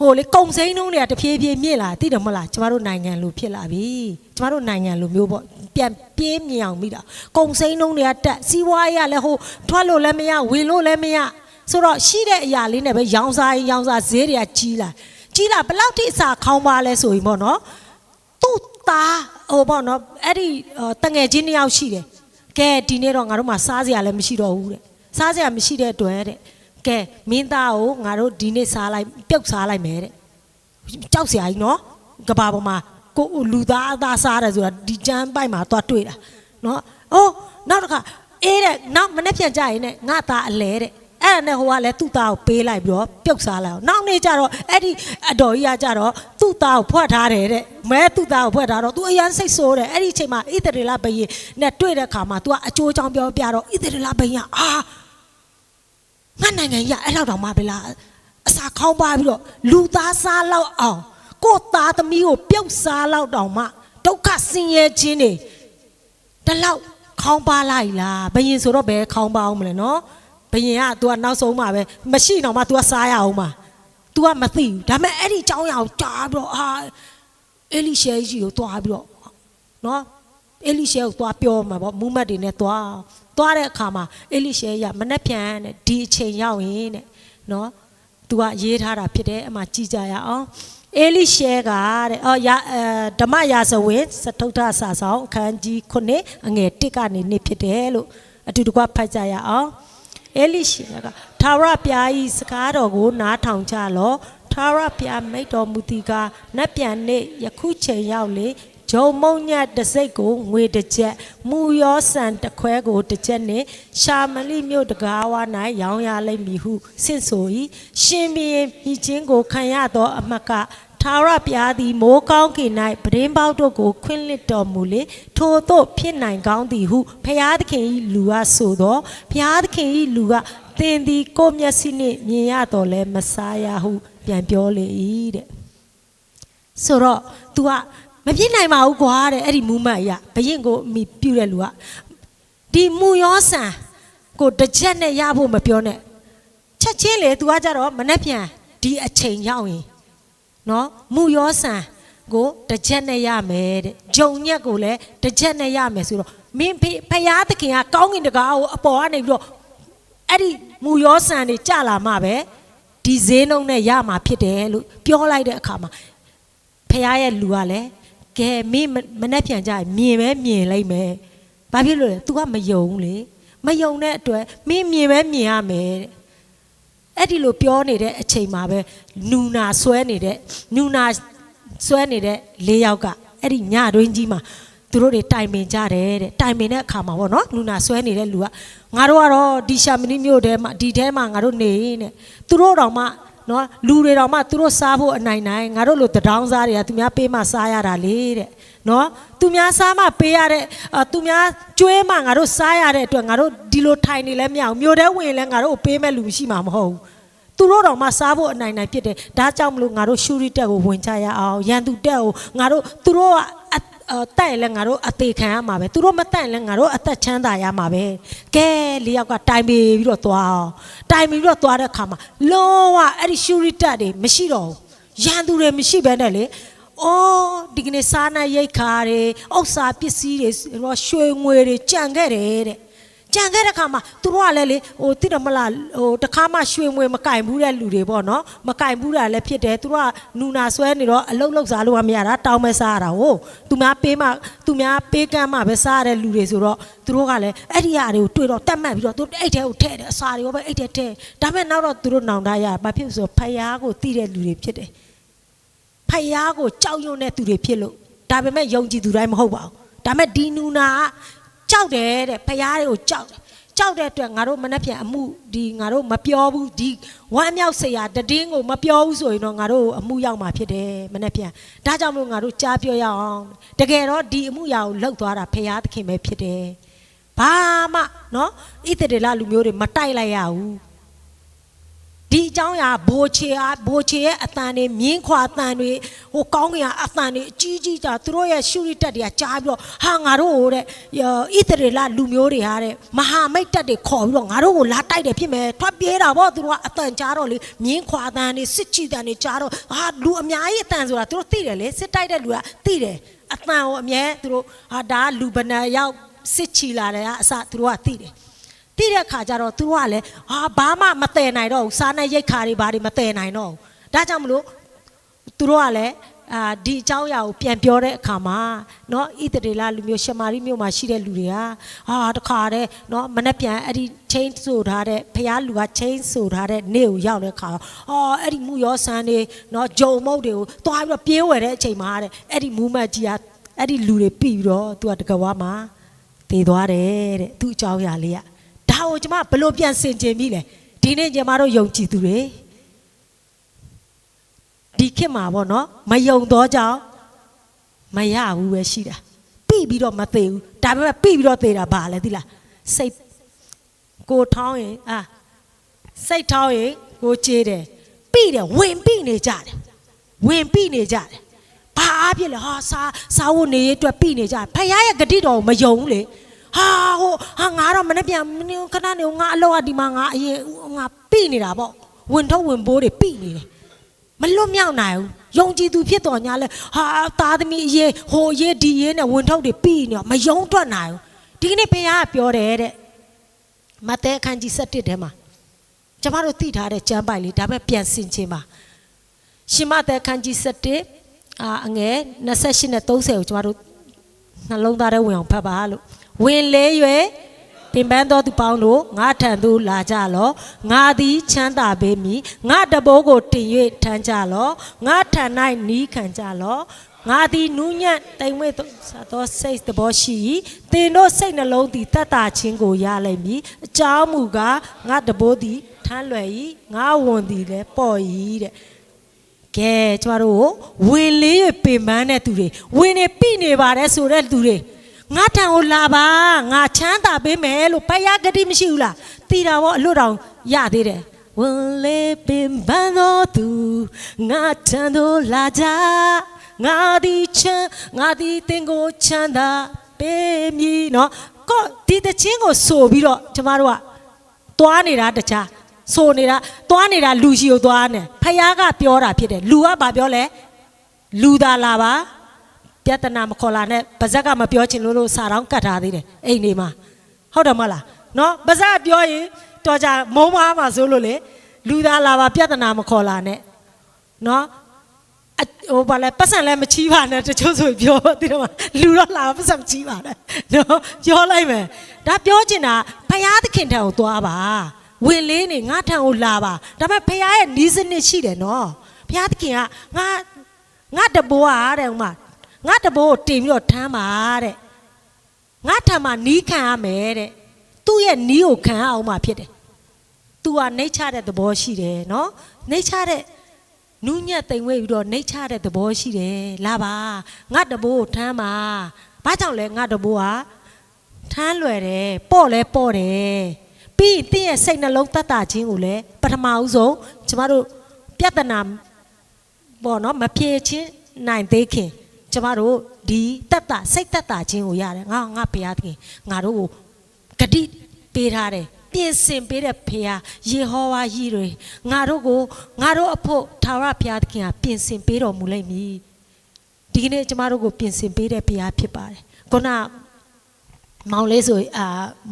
ဟိုလေကုံစိမ်းနှုံးတွေကတဖြည်းဖြည်းမြင့်လာသိတယ်မဟုတ်လားကျမတို့နိုင်ငံလိုဖြစ်လာပြီကျမတို့နိုင်ငံလိုမျိုးပေါ့ပြန်ပြေးမြင်အောင်မိတာကုံစိမ်းနှုံးတွေကတက်စီးပွားရေးကလည်းဟိုထွက်လို့လည်းမရဝင်လို့လည်းမရဆိုတော့ရှိတဲ့အရာလေးနဲ့ပဲရောင်စားဈေးတွေကကြီးလာဘယ်လောက်ထိအစာခေါင်းပါလဲဆိုရင်ပေါ့နော်သူ့သားဟိုပေါ့နော်အဲ့ဒီတငယ်ချင်းတစ်ယောက်ရှိတယ်ကဲဒီနေ့တော့ငါတို့မှစားစရာလည်းမရှိတော့ဘူးတဲ့စားစရာမရှိတဲ့အတွက်တဲ့ကဲမင်းသားကိုငါတို့ဒီနေ့စားလိုက်ပြုတ်စားလိုက်မယ်တဲ့ကြောက်စရာကြီးနော်ကဘာပေါ်မှာကိုလူသားအသားစားတယ်ဆိုတာဒီကျမ်းပိုက်မှာသွားတွေ့တာနော်အိုးနောက်တစ်ခါအေးတဲ့နောက်မနေ့ပြန်ကြရင်နဲ့ငါသားအလဲတဲ့အဲ့ဒါနဲ့ဟိုကလည်းသူ့သားကိုပေးလိုက်ပြီးတော့ပြုတ်စားလိုက်အောင်နောက်နေ့ကျတော့အဲ့ဒီအတော်ကြီးကကျတော့သူ့သားကိုဖွက်ထားတယ်တဲ့မဲသူ့သားကိုဖွက်ထားတော့ तू အရန်စိတ်ဆိုးတယ်အဲ့ဒီအချိန်မှာဣသရေလဘုရင်နဲ့တွေ့တဲ့ခါမှာ तू ကအကျိုးအကြောင်းပြောပြတော့ဣသရေလဘုရင်ကငါနိုင်ငံကြီးအဲ့လောက်တောင်မှပဲလားအစာခေါင်းပါပြီးတော့လူသားစားလောက်အောင်ကိုယ်သားသမီးကိုပြုတ်စားလောက်တောင်မှဒုက္ခဆင်းရဲခြင်းတွေတလောက်ခေါင်းပါလိုက်လားဘုရင်ဆိုတော့ဘယ်ခေါင်းပါအောင်မလဲနော်ဘယင်က तू ကနောက်ဆုံးမှပဲမရှိတော့မှ तू ကစားရအောင်မှာ तू ကမသိဘူးဒါပေမဲ့အဲ့ဒီအကြောင်းအရာကိုကြားပြီးတော့အေလိရှဲကြီးကိုတွားပြီးတော့နော်အေလိရှဲကိုတွားပြောမှာပေါ့မူးမတ်တွေနဲ့တွားတဲ့အခါမှာအေလိရှဲကမနှက်ပြန်တဲ့ဒီအချိန်ရောက်ရင်တဲ့နော် तू ကရေးထားတာဖြစ်တယ်အမှကြည်ကြရအောင်အေလိရှဲကတဲ့ဓမ္မရာဇဝင်စတုထဆာဆောင်အခန်းကြီး9အငယ်1ကနေနေဖြစ်တယ်လို့အတူတကွဖတ်ကြရအောင်အေလိရှေကထာဝရဘုရား၏စကားတော်ကိုနားထောင်ကြလော့ထာဝရဘုရားမိန့်တော်မူသည်ကနတ်ပြန်နေ့ယခုချိန်ရောက်လေဂျုံမုံညက်တစ်စိတ်ကိုငွေတစ်ချက်မူရောဆန်တစ်ခွဲကိုတစ်ချက်နှင့်ရှာမလိမြို့တကားဝ၌ရောင်းရလိမ့်မည်ဟုဆင့်ဆို၏ရှင်ဘုရင်မိချင်းကိုခံရသောအမတ်ကထာဝရဘုရားသည်မိုးကောင်းကင်၌ပဒင်းပေါက်တို့ကိုခွင်းလစ်တော်မူလေထို့သို့ဖြစ်နိုင်ကောင်းသည်ဟုဘုရားသခင်၏လူကဆိုသောဘုရားသခင်၏လူကသင်သည်ကိုမျက်စိနှင့်မြင်ရတော်လဲမစားရဟုပြန်ပြောလေ၏တဲ့ဆိုတော့ तू ကမဖြစ်နိုင်ပါဘူးကွာတဲ့အဲ့ဒီမူးမတ်ရဘရင်ကိုမိပြုတဲ့လူကဒီမူရောဆန်ကိုတစ်ချက်နဲ့ရဖို့မပြောနဲ့ချက်ချင်းလေ तू ကကြတော့မနှက်ပြန်ဒီအချိန်ရောက်ရင်နော်မူရောဆန်ကိုတစ်ချက်နဲ့ရမယ်တဲ့ဂျုံညက်ကိုလည်းတစ်ချက်နဲ့ရမယ်ဆိုတော့မင်းဖယားသခင်ကကောင်းကင်တကားကိုအပေါ်ကနေပြီးတော့အဲ့ဒီမူရောဆန်တွေကြလာမှပဲဒီဈေးနှုန်းနဲ့ရမှာဖြစ်တယ်လို့ပြောလိုက်တဲ့အခါမှာဖယားရဲ့လူကလည်းကဲမင်းမနှက်ပြန်ကြရင်မြင်လိုက်မယ်ဘာဖြစ်လို့လဲ तू ကမယုံလေမယုံတဲ့အတွက်မင်းမြင်ရမယ်တဲ့အဲ့ဒီလိုပြောနေတဲ့အချိန်မှာပဲနူနာဆွဲနေတဲ့၄ယောက်ကအဲ့ဒီညတွင်းကြီးမှာသူတို့တွေတိုင်ပင်ကြတယ်တဲ့တိုင်ပင်တဲ့အခါမှာပေါ့နော်နူနာဆွဲနေတဲ့လူကငါတို့ကတော့ဒီရှာမနီမြို့ထဲမှာဒီထဲမှာငါတို့နေတဲ့သူတို့တော်မှနော်လူတွေတော်မှသူတို့စားဖို့အနိုင်ငါတို့လိုတဒေါင်းစားတွေကသူများပေးမှစားရတာလေတဲ့နော်သူများစားမှပေးရတဲ့သူများကျွေးမှငါတို့စားရတဲ့အတွက်ငါတို့ဒီလိုထိုင်နေလဲမရဘူးမြို့ထဲဝင်လဲငါတို့ပေးမဲ့လူမရှိမှာမဟုတ်ဘူးသူတို့တော်မှစားဖို့အနိုင်ဖြစ်တယ်ဒါကြောင့်မလို့ငါတို့ရှူရီတက်ကိုဝင်ကြရအောင်ရန်သူတက်ကိုငါတို့သူတို့ကတိုက်လဲငါတို့အသေးခံရမှာပဲသူတို့မတိုက်လဲငါတို့အသက်ချမ်းသာရမှာပဲကဲ၄ယောက်ကတိုင်ပြီးတော့သွားတဲ့အခါမှာလုံးဝအဲ့ဒီရှူရီတက်တွေမရှိတော့ဘူးရန်သူတွေမရှိဘဲနဲ့လေအော်ဒီကနေ့စားနပ်ရိက္ခာတွေဥစ္စာပစ္စည်းတွေရွှေငွေတွေကြံခဲ့တယ်တဲ့ကြံခဲ့တဲ့ခါမှာသူတို့ကလည်းလေဟိုသိတယ်မလားဟိုတခါမှရွှေငွေမကင်ဘူးတဲ့လူတွေပေါ့နော်မကင်ဘူးတာလည်းဖြစ်တယ်သူတို့ကနူနာဆွဲနေတော့အလုတ်စားလို့မရတာတောင်းမဲ့စားရတာဟုတ်သူများပေးကမ်းမှပဲစားရတဲ့လူတွေဆိုတော့သူတို့ကလည်းအဲ့ဒီအရာတွေကိုတွေ့တော့တက်မှတ်ပြီးတော့သူအိတ်ထဲကိုထည့်တယ်အစာတွေရောပဲအိတ်ထဲထည့်ဒါပေမဲ့နောက်တော့သူတို့နောင်တရဘာဖြစ်ဆိုဖယားကိုတီးတဲ့လူတွေဖြစ်တယ်ဖယားကိုကြောက်ရွံ့တဲ့သူတွေဖြစ်လို့ဒါပေမဲ့ယုံကြည်သူတိုင်းမဟုတ်ပါဘူးဒါပေမဲ့ဒီနူနာကကြောက်တယ်တဲ့ဖယားတွေကိုကြောက်တဲ့အတွက်ငါတို့မနှက်ပြန်အမှုဒီငါတို့မပြောဘူးဒီဝမ်းမြောက်စရာတည်င်းကိုမပြောဘူးဆိုရင်တော့ငါတို့အမှုရောက်မှာဖြစ်တယ်မနှက်ပြန်ဒါကြောင့်မလို့ငါတို့ကြားပြောရအောင်တကယ်တော့ဒီအမှုရာကိုလှုပ်သွားတာဖယားသခင်ပဲဖြစ်တယ်ဖ ဘာမှနော်ဣသရေလလူမျိုးတွေမတိုက်လိုက်ရဘူးဒီအကြောင်းအရာဘိုချေရဲ့အတန်တွေမြင်းခွာအတန်တွေဟိုကောင်းကင်ကအတန်တွေအကြီးကြီးတာသူတို့ရဲ့ရှုရိတက်တွေကကြားပြီးတော့ဟာငါတို့ဟိုတဲ့ဣသရေလလူမျိုးတွေဟာတဲ့မဟာမိတ်တက်တွေခေါ်ပြီးတော့ငါတို့ကိုလာတိုက်တယ်ဖြစ်မယ်ထွက်ပြေးတာပေါ့သူတို့ကအတန်ကြားတော့လေမြင်းခွာအတန်တွေစစ်ချီတန်တွေကြားတော့ဟာလူအများကြီးအတန်ဆိုတာသူတို့သိတယ်လေစစ်တိုက်တဲ့လူကသိတယ်အတန်ကိုအမြဲသူတို့ဟာဒါလူဘဏ္ဍရောက်စစ်ချီလာတယ်အစသူတို့ကသိတယ်တိတဲ့ခါကျတော့သူကလည်းဘာမှမတည်နိုင်တော့ဘူးစားနဲ့ရိတ်ခါတွေဘာတွေမတည်နိုင်တော့ဘူးဒါကြောင့်မလို့သူတို့ကလည်းဒီအကြောင်းအရာကိုပြန်ပြောတဲ့အခါမှာเนาะဣသရေလလူမျိုးရှမာရိမြို့မှာရှိတဲ့လူတွေကတခါတည်းเนาะမနေ့ပြန်အဲ့ဒီ change ဆိုထားတဲ့ဖျားလူက change ဆိုထားတဲ့နေ့ကိုရောက်တဲ့အခါအဲ့ဒီမူရောဆန်းတွေเนาะဂျုံမုတ်တွေကိုတွားပြီးတော့ပြေးဝယ်တဲ့အချိန်မှာတဲ့အဲ့ဒီမူမတ်ကြီးကအဲ့ဒီလူတွေပြီးပြီးတော့သူကတကဝါမှာတည်သွားတယ်တဲ့သူ့အကြောင်းအရာလေးကဒါကိုကျမဘလို့ပြန်ဆင်ခြင်ပြီလဲဒီနေ့ကျမတို့ယုံကြည်သူတွေဒီခေတ်မှာပေါ့နော်မယုံတော့ကြောင့်မရဘူးပဲရှိတာပြီးပြီးတော့မသေးဘူးဒါပေမဲ့ပြီးပြီးတော့သေးတာဘာလဲသိလားစိတ်ကိုထောင်းရင်စိတ်ထောင်းရင်ကိုကြေးတယ်ပြီးတယ်ဝင်ပြီးနေကြတယ်ဝင်ပြီးနေကြတယ်ဘာအားဖြစ်လဲစားဖို့နေအတွက်ပြီးနေကြဖခင်ရဲ့ဂတိတော်ကိုမယုံဘူးလေငါတော့မနေ့ပြန်ခဏနေငါအလောကဒီမှာငါအရင်ငါပြီးနေတာပေါ့ဝင်ထုတ်ဝင်ပိုးတွေပြီးနေတယ်မလွတ်မြောက်နိုင်ဘူးယုံကြည်သူဖြစ်တော်ညာလဲသားသမီးအရေးဟိုရေးဒီရေးနဲ့ဝင်ထုတ်တွေပြီးနေတော့မယုံတွက်နိုင်ဘူးဒီကနေ့ဘုရားကပြောတယ်တဲ့မဿဲအခန်းကြီး7ထဲမှာကျမတို့သိထားတဲ့ကျမ်းပိုက်လေးဒါပေမဲ့ပြန်ဆင်ခြင်ပါရှင်မဿဲအခန်းကြီး7အငယ်28နဲ့30ကိုကျမတို့နှလုံးသားထဲဝင်အောင်ဖတ်ပါလို့ဝင်လေး၍ပင်ပန်းသောသူပေါင်းတို့ငါထံသို့လာကြလောငါသည်ချမ်းသာပေမည်ငါတဘိုးကိုတင်၍ထမ်းကြလောငါထံ၌နီးခံကြလောငါသည်နူးညံ့တိမ်မွေ့သောစိတ်သဘောရှိသင်တို့စိတ်နှလုံးသည်တတ်တာခြင်းကိုရလိမ့်မည်အကြောင်းမူကားငါတဘိုးသည်ထမ်းလွယ်၏ငါဝန်သည်လည်းပေါ့၏တဲ့ကဲကျမတို့ဝင်လေး၍ပင်ပန်းတဲ့သူတွေဝင်နေပြနေပါတယ်ဆိုတဲ့သူတွေငါထံကိုလာပါငါချမ်းသာပေးမယ်လို့ဘုရားဂတိမရှိဘူးလားတည်တာပေါ့အလွတ်တော်ရသေးတယ်ဝင်လေပင်ပန်းတော်သူငါထံသို့လာကြငါဒီတင်ကိုချမ်းသာပေးမည်နော်ကိုဒီတခြင်းကိုဆိုပြီးတော့ကျမတို့ကသွားနေတာတခြားဆိုနေတာသွားနေတာလူရှိကိုသွားနေဘုရားကပြောတာဖြစ်တယ်လူကဘာပြောလဲလူသာလာပါပြဿနာမခေါ်လာနဲ့ဗဇက်ကမပြောချင်လို့စာတောင်းကတ်ထားသေးတယ်အိမ်နေမှာဟုတ်တယ်မဟုတ်လားနော်ဗဇက်ပြောရင်တော်ကြမုံမားမှာဆိုလို့လေလူသားလာပါပြဿနာမခေါ်လာနဲ့နော်ဟိုဘာလဲပတ်စံလည်းမချီးပါနဲ့တချို့ဆိုပြောသိတယ်မလူတော့လာပတ်စံမချီးပါနဲ့နော်ပြောလိုက်မယ်ဒါပြောချင်တာဘုရားသခင်ထံကိုသွားပါဝင်လေးနေငါထံကိုလာပါဒါပေမဲ့ဘုရားရဲ့နီးစနစ်ရှိတယ်နော်ဘုရားသခင်ကငါတဘိုးအားတဲ့ဥမာငါတဘိုးကိုတင်ပြီးတော့ထမ်းပါတဲ့ငါထံမှာနီးခံရမယ်တဲ့သူ့ရဲ့နီးကိုခံရအောင်မှဖြစ်တယ်သူကနှိတ်ချတဲ့သဘောရှိတယ်နော်နှိတ်ချတဲ့နူးညံ့တိမ်ဝဲပြီးတော့နှိတ်ချတဲ့သဘောရှိတယ်လာပါငါတဘိုးကိုထမ်းပါဘာကြောင့်လဲငါတဘိုးကထမ်းလွယ်တယ်ပေါ့လဲပေါ့တယ်ပြီးရင်တင်းရဲ့စိတ်နှလုံးတတ်တာခြင်းကိုလည်းပထမဦးဆုံးကျမတို့ပြဿနာပေါ့နော်မဖြေချင်းနိုင်သေးခင်ကျမတို့ဒီတတ်တာစိတ်တတ်တာခြင်းကိုရတယ်ငါဘုရားသခင်ငါတို့ကိုဂတိပေးထားတယ်ပြင်ဆင်ပေးတဲ့ဘုရားယေဟောဝါကြီးတွေငါတို့အဖို့ထာဝရဘုရားသခင်ကပြင်ဆင်ပေးတော်မူလိမ့်မည်ဒီကနေ့ကျမတို့ကိုပြင်ဆင်ပေးတဲ့ဘုရားဖြစ်ပါတယ်ခုနမောင်လေးဆို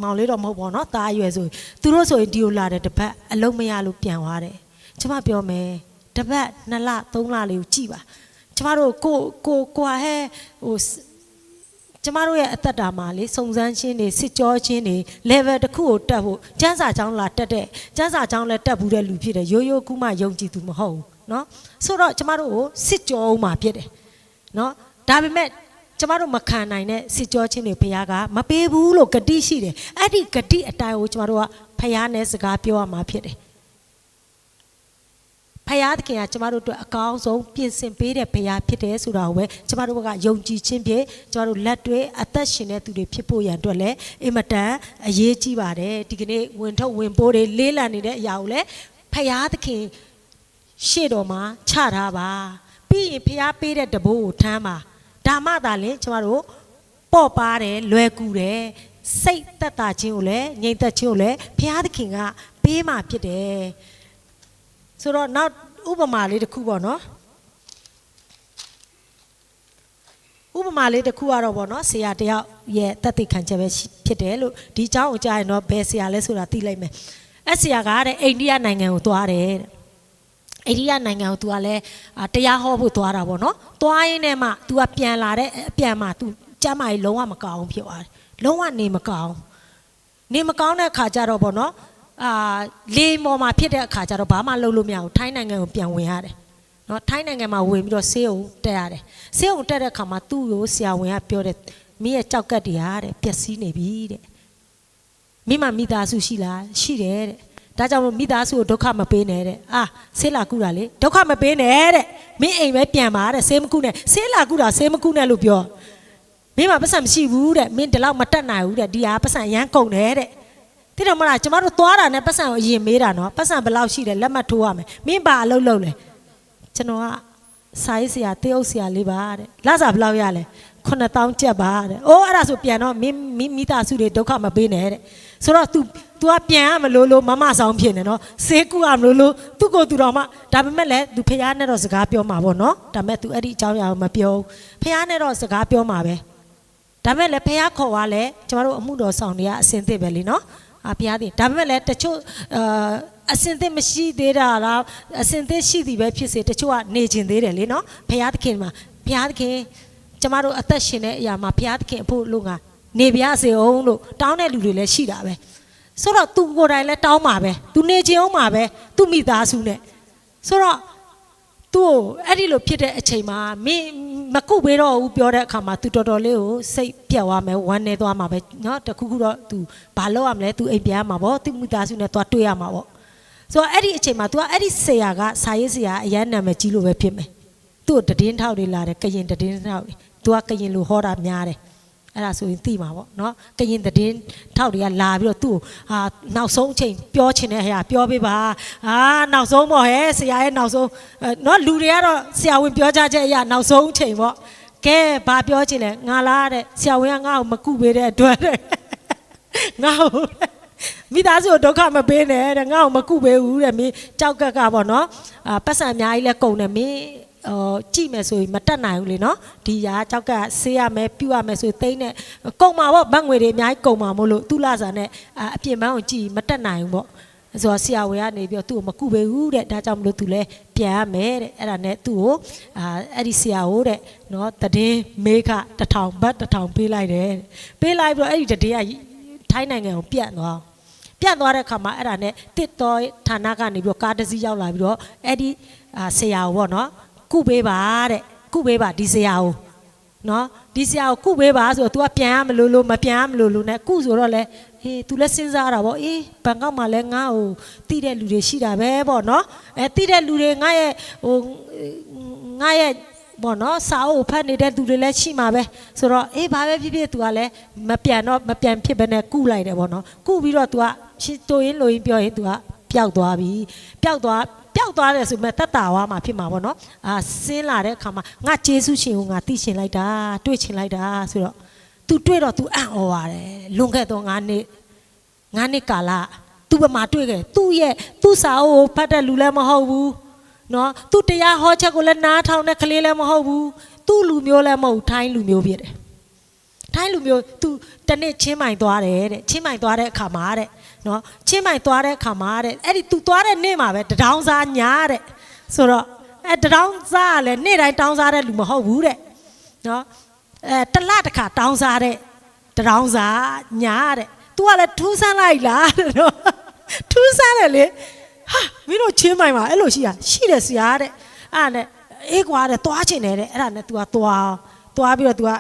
မောင်လေးတော့မဟုတ်ပါတော့တားရွယ်ဆိုသူတို့ဆိုရင်ဒီကိုလာတယ်တပတ်အလုံးမရလို့ပြန်သွားတယ်ကျမပြောမယ်တပတ်2လ3လလေးကိုကြည့်ပါကျမတို့ကိုဟဲဟိုကျမတို့ရဲ့အသက်တာမှာလေစုံစမ်းခြင်းတွေစစ်ကြောခြင်းတွေ level တစ်ခုကိုတက်ဖို့ကျန်းစာကြောင်းလာတက်တဲ့ကျန်းစာကြောင်းလည်းတက်ဘူးတဲ့လူဖြစ်တယ်ရိုးရိုးကူးမှယုံကြည်သူမဟုတ်ဘူးเนาะဆိုတော့ကျမတို့ကိုစစ်ကြောအောင်မှာဖြစ်တယ်เนาะဒါပေမဲ့ကျမတို့မခံနိုင်တဲ့စစ်ကြောခြင်းတွေဘုရားကမပေးဘူးလို့ဂတိရှိတယ်အဲ့ဒီဂတိအတိုင်းကိုကျမတို့ကဘုရားနဲ့စကားပြောရမှာဖြစ်တယ်ဘ ဖယားသခင်ကကျမတို့အတွက်အကောင်းဆုံးပြင်ဆင်ပေးတဲ့ဖယားဖြစ်တယ်ဆိုတာကိုပဲကျမတို့ကယုံကြည်ခြင်းဖြင့်ကျမတို့လက်တွေအသက်ရှင်တဲ့သူတွေဖြစ်ဖို့ရန်အတွက်လည်းအင်မတန်အရေးကြီးပါတယ်ဒီကနေ့ဝင်ထုတ်ဝင်ပိုးတွေလေးလံနေတဲ့အရာကိုလည်းဖယားသခင်ရှေ့တော်မှာချထားပါပြီးရင်ဖယားပေးတဲ့တဘိုးကိုထမ်းပါဒါမှသာလေကျမတို့ပေါ့ပါတယ်လွယ်ကူတယ်စိတ်သက်သာခြင်းကိုလည်းငြိမ်သက်ခြင်းကိုလည်းဘုရားသခင်ကပေးမှဖြစ်တယ်ဆိုတော့နောက်ဥပမာလေးတစ်ခုပေါ့နော်ဥပမာလေးတစ်ခုကတော့ပေါ့နော်ဆရာတယောက်ရဲ့တသက်ခံချက်ပဲဖြစ်တယ်လို့ဒီအကြောင်းကိုကြားရင်တော့ဘယ်ဆရာလဲဆိုတာသိလိုက်မယ်အဲ့ဆရာကတဲ့အိန္ဒိယနိုင်ငံကိုသွားတယ်တဲ့အိန္ဒိယနိုင်ငံကို तू ကလည်းတရားဟောဖို့သွားတာပေါ့နော်သွားရင်းနဲ့မှ तू ကပြန်လာတဲ့အပြန်မှာ तू ကျမ်းမာရေးလုံးဝမကောင်းဖြစ်သွားတယ်လုံးဝနေမကောင်းတဲ့အခါကျတော့ဗောနော်လေမော်မှာဖြစ်တဲ့အခါကျတော့ဘာမှလုပ်လို့မရဘူးထိုင်းနိုင်ငံကိုပြန်ဝင်ရတယ်နော်ထိုင်းနိုင်ငံမှာဝင်ပြီးတော့ဆေးရုံတက်ရတယ်ဆေးရုံတက်တဲ့အခါမှာသူ့ကိုဆရာဝန်ကပြောတယ်မင်းရဲ့ကြောက်ကတ်တွေဟာတဲ့ပျက်စီးနေပြီတဲ့မင်းမမိသားစုရှိလားရှိတယ်တဲ့ဒါကြောင့်မို့မိသားစုကိုဒုက္ခမပေးနဲ့တဲ့ဆေးလာကုတာလေဒုက္ခမပေးနဲ့တဲ့မင်းအိမ်ပဲပြန်ပါတဲ့ဆေးမကုနဲ့ဆေးလာကုတာဆေးမကုနဲ့လို့ပြောမင်းမပတ်စံမရှိဘူးတဲ့မင်းဒီလောက်မတက်နိုင်ဘူးတဲ့ဒီဟာပတ်စံရမ်းကုန်တယ်တဲ့တိတော့မလားကျမတို့သွားတာနဲ့ပတ်စံကိုအရင်မေးတာနော်ပတ်စံဘယ်လောက်ရှိတယ်လက်မှတ်ထိုးရမယ်မင်းဘာအလုပ်လုပ်လဲကျွန်တော်ကစာရေးဆရာတေးဥဆရာလေးပါတဲ့လစာဘယ်လောက်ရလဲ9000ကျပ်ပါတဲ့အိုးအဲ့ဒါဆိုပြန်တော့မင်းမိသားစုတွေဒုက္ခမပေးနဲ့တဲ့ဆိုတော့ तू ကပြန်ရမလို့မမဆောင်ဖြစ်နေနော်ဆေးကူရမလို့သူ့ကိုသူတော်မှဒါပေမဲ့လည်း तू ဖះနဲ့တော့စကားပြောမှာပေါ့နော်ဒါပေမဲ့ तू အဲ့ဒီအကြောင်းအရာကိုမပြောဘူးဖះနဲ့တော့စကားပြောမှာပဲဒါပေမဲ့လည်းဖះခေါ်သွားလဲကျမတို့အမှုတော်ဆောင်တွေကအစင်သစ်ပဲလीနော်ဖះသည်ဒါပေမဲ့လည်းတချို့အစင်သစ်မရှိသေးတာလားအစင်သစ်ရှိသည်ပဲဖြစ်စေတချို့ကနေကျင်သေးတယ်လीနော်ဖះသခင်မှာဖះသခင်ကျမတို့အသက်ရှင်တဲ့အရာမှာဘုရားသခင်အဖို့လို့ကနေပြစေအောင်လို့တောင်းတဲ့လူတွေလည်းရှိတာပဲဆိုတော့ तू ကိုယ်တိုင်လည်းတောင်းပါပဲ तू နေချင်အောင်ပါပဲ तू မိသားစုနဲ့ဆိုတော့ तू အဲ့ဒီလိုဖြစ်တဲ့အချိန်မှာမင်းမကုတ်ပေးတော့ဘူးပြောတဲ့အခါမှာ तू တော်တော်လေးကိုစိတ်ပြတ်သွားမယ်ဝမ်းနေသွားမှာပဲเนาะတခုခုတော့ तू ဘာလုပ်ရမလဲ तू အိမ်ပြန်ရမှာပေါ့ तू မိသားစုနဲ့သွားတွေ့ရမှာပေါ့ဆိုတော့အဲ့ဒီအချိန်မှာ तू ကအဲ့ဒီဆရာကစာရေးဆရာအရန်နာမည်ကြီးလို့ပဲဖြစ်မယ် तू တည်င်းထောက်တွေလာတယ်ကရင်တည်င်းထောက်တွေသူကကရင်လူဟောတာများတယ်အဲ့ဒါဆိုရင်သိမှာပေါ့နော်ကရင်သတင်းထောက်တွေကလာပြီးတော့သူ့နောက်ဆုံးအချိန်ပြောချင်တဲ့အရာပြောပေးပါနောက်ဆုံးပေါ့ဟဲ့ဆရာရဲ့နောက်ဆုံးနော်လူတွေကတော့ဆရာဝန်ပြောကြချက်အရာနောက်ဆုံးအချိန်ပေါ့ကဲဘာပြောချင်လဲငါလားတဲ့ဆရာဝန်ကငါ့ကိုမကုပေးတဲ့အတွက်ငါ့ကိုမိသားစုဒုက္ခမပေးနဲ့တဲ့ငါ့ကိုမကုပေးဘူးတဲ့မင်းကြောက်ကကပေါ့နော်ပတ်စံအများကြီးလဲကုန်တယ်မင်းကြည့်မယ်ဆိုရင်မတက်နိုင်ဘူးလေနော်ဒီရာကြောက်ကဆေးရမယ်ပြုတ်ရမယ်ဆိုသိန်းနဲ့ကုန်မှာပေါ့ဘတ်ငွေတွေအများကြီးကုန်မှာမို့လို့သူ့လာစာနဲ့အပြင်ပန်းကိုကြည့်မတက်နိုင်ဘူးပေါ့ဆိုတော့ဆရာဝန်ကနေပြီးတော့သူ့ကိုမကုပေးဘူးတဲ့ဒါကြောင့်မလို့သူလဲပြန်ရမယ်တဲ့အဲ့ဒါနဲ့သူ့ကိုအဲ့ဒီဆရာဟိုတဲ့နော်တည်င်းမေခ1000ဘတ်1000ပေးလိုက်တယ်ပေးလိုက်ပြီးတော့အဲ့ဒီတည်င်းကထိုင်းနိုင်ငံကိုပြတ်သွားတဲ့ခါမှာအဲ့ဒါနဲ့တစ်တော်ဌာနကနေပြီးတော့ကားတစ်စီးရောက်လာပြီးတော့အဲ့ဒီဆရာကိုပေါ့နော်ကုပေးပါတဲ့ကုပေးပါဒီဆရာကိုနော်ဒီဆရာကိုကုပေးပါဆိုတော့ तू ကပြန်ရမလို့မပြန်ရမလို့နဲ့ကုဆိုတော့လေဟေး तू လည်းစဉ်းစားတာပေါ့အေးဘန်ကောက်မှာလည်းငါ့ကိုတိတဲ့လူတွေရှိတာပဲပေါ့နော်တိတဲ့လူတွေငါ့ရဲ့ပေါ့နော်စာအုပ်ဖတ်နေတဲ့သူတွေလည်းရှိမှာပဲဆိုတော့အေးဘာပဲဖြစ်ဖြစ် तू ကလည်းမပြန်ဖြစ်ဘဲနဲ့ကုလိုက်တယ်ပေါ့နော်ကုပြီးတော့ तू ကတိုးရင်လို့ပြောရင် तू ကပျောက်သွားပြီပျောက်သွားတယ်ဆိုမှတတ်တာဝါမှာဖြစ်မှာပေါ့နော်ဆင်းလာတဲ့အခါမှာငါဂျေစုရှင်ကိုငါသိရှင်လိုက်တာတွေ့ချင်လိုက်တာဆိုတော့ तू တွေ့တော့ तू အံ့ဩရတယ်လွန်ခဲ့တော့9နှစ်ကာလ तू ဘမှာတွေ့ခဲ့သူ့စာအုပ်ဖတ်တဲ့လူလည်းမဟုတ်ဘူးနော်သူတရားဟောချက်ကိုလည်းနားထောင်တဲ့ကလေးလည်းမဟုတ်ဘူးသူ့လူမျိုးလည်းမဟုတ်ထိုင်းလူမျိုးဖြစ်တယ်ထိုင်းလူမျိုး तू တနေ့ချင်းမိုင်သွားတယ်တဲ့ချင်းမိုင်သွားတဲ့အခါမှာတဲ့နော်ချင်းမိုင်သွားတဲ့အခါမှာတဲ့အဲ့ဒီ तू သွားတဲ့နေ့မှာပဲတထောင်စားညာတဲ့ဆိုတော့တထောင်စားကလည်းနေ့တိုင်းတောင်းစားတဲ့လူမဟုတ်ဘူးတဲ့နော်တလတစ်ခါတောင်းစားတဲ့တထောင်စားညာတဲ့ तू ကလည်းထူးဆန်းလိုက်လားတဲ့နော်ထူးဆန်းတယ်လေဟာမင်းတို့ချင်းမိုင်မှာအဲ့လိုရှိတယ်ဆရာတဲ့အဲ့ဒါနဲ့အေးကွာတဲ့သွားချင်တယ်တဲ့အဲ့ဒါနဲ့ तू ကသွား သွားပြီးတော့ तू က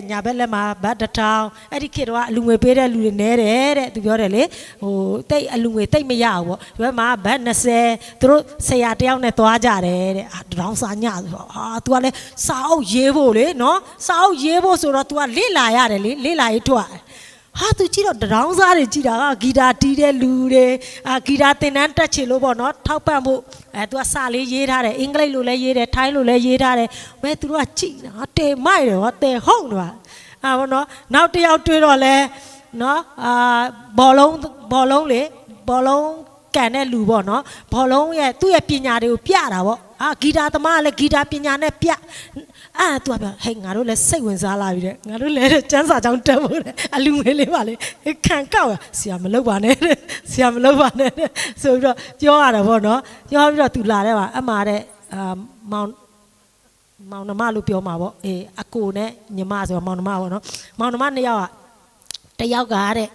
ညာဘက်လက်မှာဘတ်1000အဲ့ဒီခေတ်တော့အလူငွေပေးတဲ့လူတွေနဲတယ်တဲ့ तू ပြောတယ်လေဟိုတိတ်အလူငွေတိတ်မရဘူးပေါ့ဒီဘက်မှာဘတ်20သူတို့ဆရာတယောက်နဲ့သွားကြတယ်တဲ့တောင်းစားညဆိုတော့तू ကလည်းစာအုပ်ရေးဖို့လေနော်စာအုပ်ရေးဖို့ဆိုတော့ तू ကလေ့လာရတယ်လေလေ့လာရေးထွက်ဟာသူကြည့်တော့တောင်းစားတွေကြည့်တာကဂီတာတီးတဲ့လူတွေဂီတာသင်တန်းတက်ချင်လို့ပေါ့နော်ထောက်ပံ့ဖို့သူကစာလေးရေးထားတယ်အင်္ဂလိပ်လိုလည်းရေးတယ်ထိုင်းလိုလည်းရေးထားတယ်မဲသူတို့ကကြည့်တာတဲမိုက်တယ်ဟောတဲဟုတ်တယ်ဘောနော်နောက်တစ်ယောက်တွေ့တော့လဲနော်ဘောလုံးလေဘောလုံးကန်တဲ့လူပေါ့နော်ဘောလုံးရဲ့သူ့ရဲ့ပညာတွေကိုပြတာပေါ့ဂီတာသမားလည်းဂီတာပညာနဲ့ပြသူကပြောဟဲ့ငါတို့လည်းစိတ်ဝင်စားလာပြီတဲ့ငါတို့လည်းကျန်းစာကြောင်းတက်ဖို့တဲ့အလူငွေလေးပါလေခံကောက်ဆရာမလုပ်ပါနဲ့ဆရာမလုပ်ပါနဲ့ဆိုပြီးတော့ပြောရတာပေါ့နော်ပြောပြီးတော့သူလာတဲ့ပါအမှားတဲ့မောင်နှမလို့ပြောမှာပေါ့အကိုနဲ့ညီမဆိုတော့မောင်နှမပေါ့နော်မောင်နှမနှစ်ယောက်ကတယောက်ကတဲ့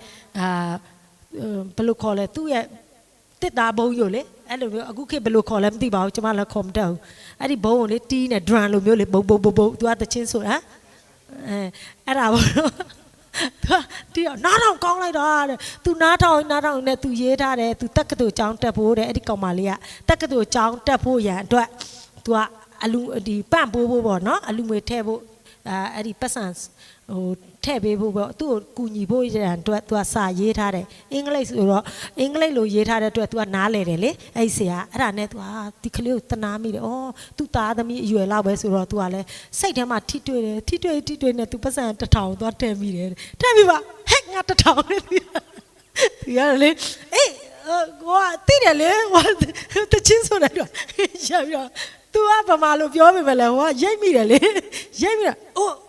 ဘယ်လိုခေါ်လဲသူ့ရဲ့တစ်သားဘုံရို့လေအဲ့လိုမျိုးအခုခေတ်ဘယ်လိုခေါ်လဲမသိပါဘူးကျွန်မလည်းခေါ်မတတ်ဘူးအဲ့ဒီဘုံကိုလေတီးနဲ့ drum လိုမျိုးလေဘုံသူကတချင်းဆိုတာအဲ့ဒါပေါ့နော်သူကတီးတော့နားထောင်ကောင်းလိုက်တာတဲ့သူနားထောင်နဲ့သူရေးထားတယ်သူတက္ကသိုလ်ကျောင်းတက်ဖို့တဲ့အဲ့ဒီကောင်မလေးကတက္ကသိုလ်ကျောင်းတက်ဖို့ရန်အတွက်သူကအလူဒီပန့်ပိုးဖို့ပေါ့နော်အလူငွေထည့်ဖို့အဲ့ဒီပတ်စံဟိုထည့်ပေးဖို့ပေါ့သူ့ကိုကူညီဖို့ရန်အတွက်သူကစာရေးထားတယ်အင်္ဂလိပ်ဆိုတော့အင်္ဂလိပ်လိုရေးထားတဲ့အတွက်သူကနားလဲတယ်လေအဲ့ဒီဆရာအဲ့ဒါနဲ့သူကဒီကလေးကိုတနာမိတယ်သူ့သားသမီးအရွယ်လောက်ပဲဆိုတော့သူကလည်းစိတ်ထဲမှာထိတွေ့တယ်ထိတွေ့နဲ့သူပတ်စံ1000သွားထည့်မိတယ်ထည့်ပြီးပါဟဲ့ငါ1000နဲ့သူကလေကိုကတိတယ်လေတချင်းဆိုတယ်တော့ရပြီတော့သူကဗမာလိုပြောပေမဲ့လည်းဟိုကရိတ်မိတယ်လေရိတ်မိတာ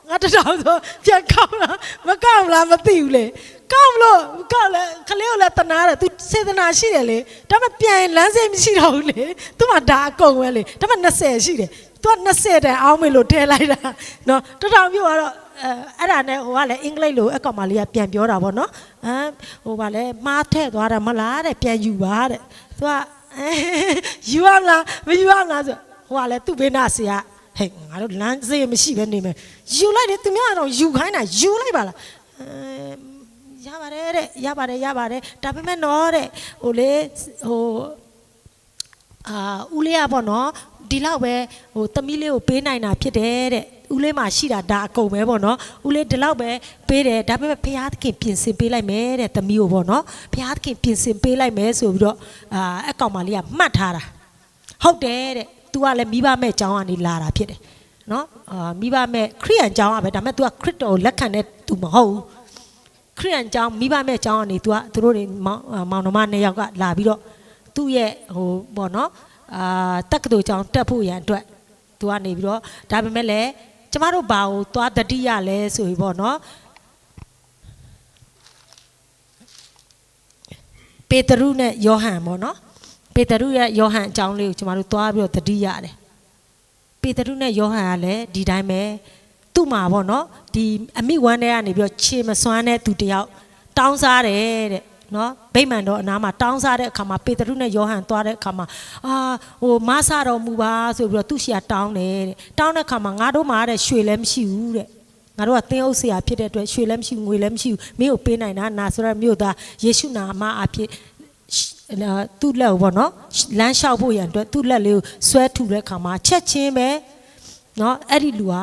ငါ1000ဆိုပြန်ကောက်လားမကောက်လားမသိဘူးလေကောက်လို့ကောက်လဲခလေးကိုလည်းတနာတယ်သူစေတနာရှိတယ်လေဒါပေမဲ့ပြန်လမ်းစိတ်မရှိတော့ဘူးလေသူမှဒါအကုန်ပဲလေဒါပေမဲ့20ရှိတယ်သူက20တန်အောင်းမေလို့ထဲလိုက်တာနော်1000ပြောတော့အဲ့ဒါနဲ့ဟိုကလည်းအင်္ဂလိပ်လိုအကောင်မလေးကပြန်ပြောတာပေါ့နော်ဟိုကလည်းမှားထည့်သွားတာမလားတဲ့ပြန်ယူပါတဲ့သူကယူရမလားမယူရမလားဆိုဟိုကလည်းသူ့ဘေးနာဆရာဟဲ့ငါတို့လမ်းစေးမရှိပဲနေမယ်ယူလိုက်တယ်သူများတော့ယူခိုင်းတာယူလိုက်ပါလားရပါတယ်တဲ့ရပါတယ်ဒါပေမဲ့တော့တဲ့ဟိုလေဟိုဦးလေးကပေါ့နော်ဒီလောက်ပဲဟိုသမီးလေးကိုပေးနိုင်တာဖြစ်တယ်တဲ့ဦးလေးမှာရှိတာဒါအကုန်ပဲပေါ့နော်ဦးလေးဒီလောက်ပဲပေးတယ်ဒါပေမဲ့ဖះသခင်ပြင်ဆင်ပေးလိုက်မယ်တဲ့သမီးကိုပေါ့နော်ဖះသခင်ပြင်ဆင်ပေးလိုက်မယ်ဆိုပြီးတော့အကောင်မလေးကမှတ်ထားတာဟုတ်တယ်တဲ့तू ကလည်းမိဘမဲ့ကျောင်းကနေလာတာဖြစ်တယ်နော်မိဘမဲ့ခရိယန်ကျောင်းကပဲဒါပေမဲ့ तू ကခရစ်တော်ကိုလက်ခံတဲ့ तू မဟုတ်ဘူးခရိယန်ကျောင်းမိဘမဲ့ကျောင်းကနေ तू ကသူတို့တွေမောင်နှမနှစ်ယောက်ကလာပြီးတော့သူ့ရဲ့ဟိုပေါ့နော်တက္ကသိုလ်ကျောင်းတက်ဖို့ရန်အတွက် तू ကနေပြီးတော့ဒါပေမဲ့လည်းကျမတို့ဘာကိုသွားတတိယလဲဆိုပြီးပေါ့နော်ပေတရုနဲ့ယောဟန်ပေါ့နော်ပေတရုရဲ့ယောဟန်အကြောင်းလေးကိုကျမတို့သွားပြီးတော့တတိရတယ်ပေတရုနဲ့ယောဟန်ကလည်းဒီတိုင်းပဲသူ့မှာပေါ့နော်ဒီအမိဝမ်းထဲကနေပြီးတော့ခြေမစွမ်းတဲ့သူတယောက်တောင်းစားတယ်တဲ့နော်ဗိမာန်တော်အနားမှာတောင်းစားတဲ့အခါမှာပေတရုနဲ့ယောဟန်သွားတဲ့အခါမှာဟိုမဆတော်မူပါဆိုပြီးတော့သူ့ရှိရာတောင်းတယ်တဲ့တောင်းတဲ့အခါမှာငါတို့မှာတဲ့ရွှေလည်းမရှိဘူးတဲ့ငါတို့ကသင်းအုပ်ဆရာဖြစ်တဲ့အတွက်ရွှေလည်းမရှိဘူးငွေလည်းမရှိဘူးမင်းကိုပေးနိုင်တာနာဆိုရမြို့သားယေရှုနာမအဖြစ်သူ့လက်ကိုပေါ့နော်လမ်းလျှောက်ဖို့ရန်အတွက်သူ့လက်လေးကိုဆွဲထူတဲ့ခါမှာချက်ချင်းပဲနော်အဲ့ဒီလူက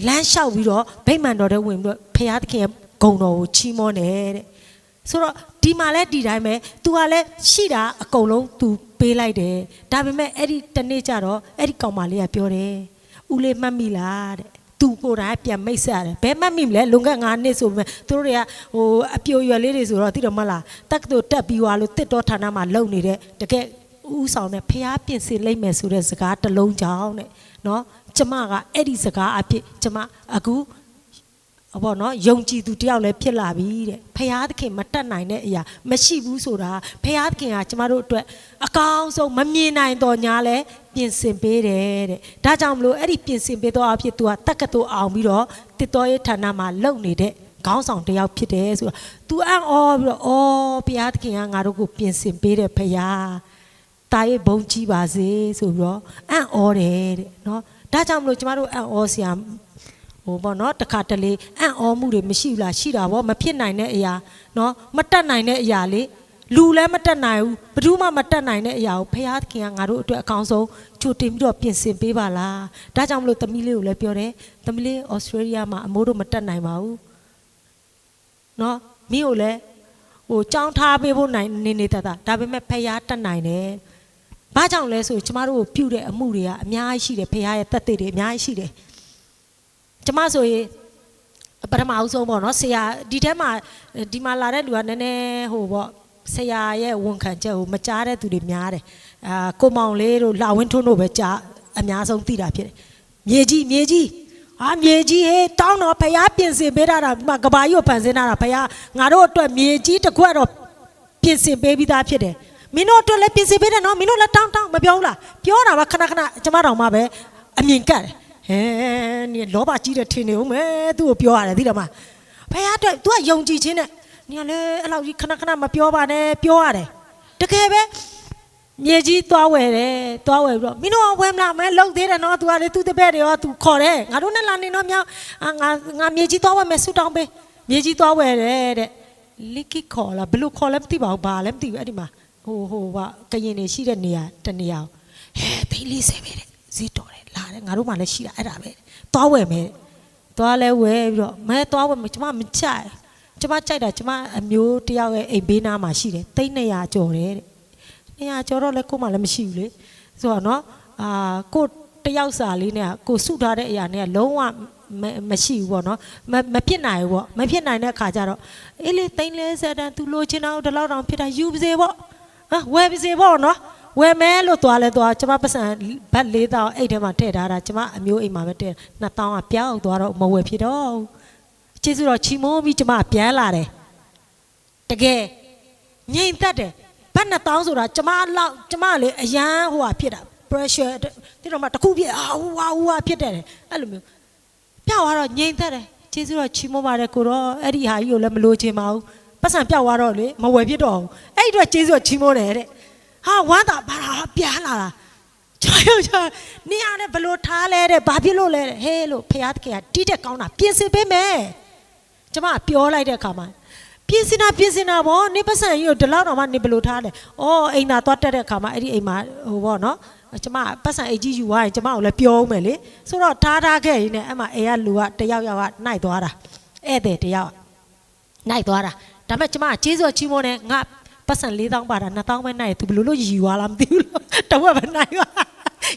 လမ်းလျှောက်ပြီးတော့ဗိမာန်တော်ထဲဝင်ပြီးတော့ဖခင်သခင်ဂုဏ်တော်ကိုချီးမွမ်းတယ်တဲ့ဆိုတော့ဒီမှာလဲဒီတိုင်းပဲ तू ကလည်းရှိတာအကုန်လုံး तू ပေးလိုက်တယ်ဒါပေမဲ့အဲ့ဒီတနေ့ကျတော့အဲ့ဒီကောင်မလေးကပြောတယ်ဦးလေးမှတ်မိလားတဲ့သူကိုယ်တိုင်ပြန်မိတ်ဆက်ရတယ်ဘယ်မှတ်မိမလဲလွန်ခဲ့9နှစ်ဆိုပေမဲ့သူတို့တွေကဟိုအပြိုရွယ်လေးတွေဆိုတော့သိတော့မလားတက္ကသိုလ်တက်ပြီးသွားလို့တစ်တော်ဌာနမှာလုံနေတဲ့တကယ်ဦးဆောင်တဲ့ဖျားပြင်ဆင်လိုက်မယ်ဆိုတဲ့စကားတစ်လုံးကြောင်းတဲ့နော်ကျမကအဲ့ဒီစကားအဖြစ်ကျမအခုဘောနော်ယုံကြည်သူတယောက်လည်းဖြစ်လာပြီတဲ့ဖျားသခင်မတတ်နိုင်တဲ့အရာမရှိဘူးဆိုတာဖျားသခင်ကကျမတို့အတွက်အကောင်းဆုံးမမြင်နိုင်တော့ညာလဲပြင်ဆင်ပေးတယ်တဲ့ဒါကြောင့်မလို့အဲ့ဒီပြင်ဆင်ပေးတော့အဖြစ် तू ကတက္ကသိုလ်အောင်ပြီးတော့တစ်တော်ရေးဌာနမှာလုပ်နေတဲ့ခေါင်းဆောင်တယောက်ဖြစ်တယ်ဆိုတော့ तू အံ့ဩပြီးတော့ဖျားသခင်ကငါတို့ကိုပြင်ဆင်ပေးတယ်ဖျားတာရဲ့ဘုံကြီးပါစေဆိုပြီးတော့အံ့ဩတယ်တဲ့နော်ဒါကြောင့်မလို့ကျမတို့အံ့ဩစရာဟ ဟိုပေါ့နော်တခါတလေအံ့ဩမှုတွေမရှိဘူးလားရှိတာပေါ့မဖြစ်နိုင်တဲ့အရာနော်မတက်နိုင်တဲ့အရာလေလူလည်းမတက်နိုင်ဘူးဘယ်သူမှမတက်နိုင်တဲ့အရာကိုဖခင်ကငါတို့အတွက်အကောင်းဆုံးချိုတင်ပြီးတော့ပြင်ဆင်ပေးပါလားဒါကြောင့်မလို့သမီးလေးကိုလည်းပြောတယ်သမီးလေးဩစတြေးလျမှာအမိုးတို့မတက်နိုင်ပါဘူးနော်မင်းကိုလည်းဟိုကြောင်းထားပေးဖို့နိုင်နေတတ်တာဒါပေမဲ့ဖခင်တက်နိုင်တယ်ဘာကြောင့်လဲဆိုကျမတို့ကိုပြုတဲ့အမှုတွေကအများကြီးရှိတယ်ဖခင်ရဲ့တက်တဲ့တွေအများကြီးရှိတယ်ကျမဆိုရင်ပထမအဆုံးပေါ့နော်ဆရာဒီထဲမှာဒီမှာလာတဲ့လူကနည်းနည်းဟိုပေါ့ဆရာရဲ့ဝန်ခံချက်ကိုမကြားတဲ့သူတွေများတယ်ကိုမောင်လေးတို့လာဝင်းထွန်းတို့ပဲကြားအများဆုံးသိတာဖြစ်တယ်မြေကြီးမြေကြီးဟေးတောင်းတော့ဖယားပြင်ဆင်ပေးတာဒီမှာကဘာကြီးကိုဖန်ဆင်းတာဖယားငါတို့အတွက်မြေကြီးတစ်ခွက်တော့ပြင်ဆင်ပေးပြီးသားဖြစ်တယ်မင်းတို့အတွက်လည်းပြင်ဆင်ပေးတယ်နော်မင်းတို့လည်းတောင်းမပြောဘူးလားပြောတာပါခဏကျမတော်မှပဲအမြင်ကတ်တယ်ဟဲနေလောဘကြီးတဲ့ထင်နေဦးမယ်သူ့ကိုပြောရတယ်သိတယ်မဖယားအတွက် तू ကယုံကြည်ခြင်းနဲ့နေလေအဲ့လောက်ကြီးခဏမပြောပါနဲ့ပြောရတယ်တကယ်ပဲမြေကြီးသွားဝယ်တယ်သွားဝယ်ပြီးတော့မင်းတို့ဝယ်မလားမဲလုံသေးတယ်နော် तू ကလေသူ့တပည့်တွေရော तू ခေါ်တယ်ငါတို့နဲ့လာနေတော့မြောက်ငါမြေကြီးသွားဝယ်မယ်ဆူတောင်းပေးမြေကြီးသွားဝယ်တယ်တဲ့လိကိခေါ်လားဘယ်လိုခေါ်လဲမသိပါဘူးဘာလဲမသိဘူးအဲ့ဒီမှာဟိုကရင်နေရှိတဲ့နေရာတနေရာဟဲသိန်း40ပဲတဲ့ဈေးတော်တယ်လာတယ်ငါတို့မှလည်းရှိတာအဲ့ဒါပဲသွားဝယ်မယ်သွားလဲဝယ်ပြီးတော့မဲသွားဝယ်မယ်ကျမမကြိုက်ကျမကြိုက်တာကျမအမျိုးတယောက်ရဲ့အိမ်ဘေးနားမှာရှိတယ်သိန်း200ကျော်တယ်တဲ့200ကျော်တော့လည်းကို့မှလည်းမရှိဘူးလေဆိုတော့နော်ကို့တယောက်စာလေးနဲ့ကိုစုထားတဲ့အရာနဲ့လုံးဝမရှိဘူးပေါ့နော်မဖြစ်နိုင်ဘူးပေါ့မဖြစ်နိုင်တဲ့အခါကျတော့အေးလေသိန်း40တန်း तू လိုချင်တော့ဒီလောက်တောင်ဖြစ်တာယူပါစေပေါ့ဝယ်ပါစေပေါ့နော်ဝယ်မဲလို့သွားလဲသွားကျမပတ်စံဘတ်4000အဲ့ထဲမှာထည့်ထားတာကျမအမျိုးအိမ်မှာပဲထည့်2000ကပြောင်းသွားတော့မဝယ်ဖြစ်တော့ကျေးဇူးတော်ချီးမွမ်းပြီးကျမပြန်လာတယ်တကယ်ငြိမ်သက်တယ်ဘတ်2000ဆိုတာကျမလေအရန်ဟိုဟာဖြစ်တာ pressure တိတော့မှတခုဖြစ်ဟိုဟာဖြစ်တယ်အဲ့လိုမျိုးပြောက်သွားတော့ငြိမ်သက်တယ်ကျေးဇူးတော်ချီးမွမ်းပါတယ်ကိုတော့အဲ့ဒီဟာကြီးကိုလည်းမလိုချင်ပါဘူးပတ်စံပြောက်သွားတော့လေမဝယ်ဖြစ်တော့ဘူးအဲ့ဒီတော့ကျေးဇူးတော်ချီးမွမ်းတယ်တဲ့ဟာဝမ်းသာပါတာပြန်လာတာချာနေရတဲ့ဘလို့ထားလဲတဲ့ဘာဖြစ်လို့လဲတဲ့ဟဲလို့ဖခင်ကတီးတဲ့ကောင်းတာပြင်ဆင်ပေးမယ်ကျမပြောလိုက်တဲ့အခါမှာပြင်ဆင်တာဗောနေပတ်စံကြီးကိုဒီလောက်တော့မှနေဘလို့ထားတယ်အော်အိမ်သာသွားတက်တဲ့အခါမှာအဲ့ဒီအိမ်မှာဟိုဗောနော်ကျမပတ်စံအိတ်ကြီးယူသွားရင်ကျမကိုလည်းပြောဦးမယ်လေဆိုတော့ထားခဲ့ရင်းနဲ့အဲ့မှာအိမ်ကလူကတယောက်ကနိုင်သွားတာဧည့်သည်တယောက်နိုင်သွားတာဒါပေမဲ့ကျမကကျေးဇူးချီးမွမ်းတယ်ငါပတ်စံ4000ပါတာ2000ပဲနိုင်သူဘလို့ယူသွားလားမသိဘူးလို့တဝက်ပဲနိုင်သွား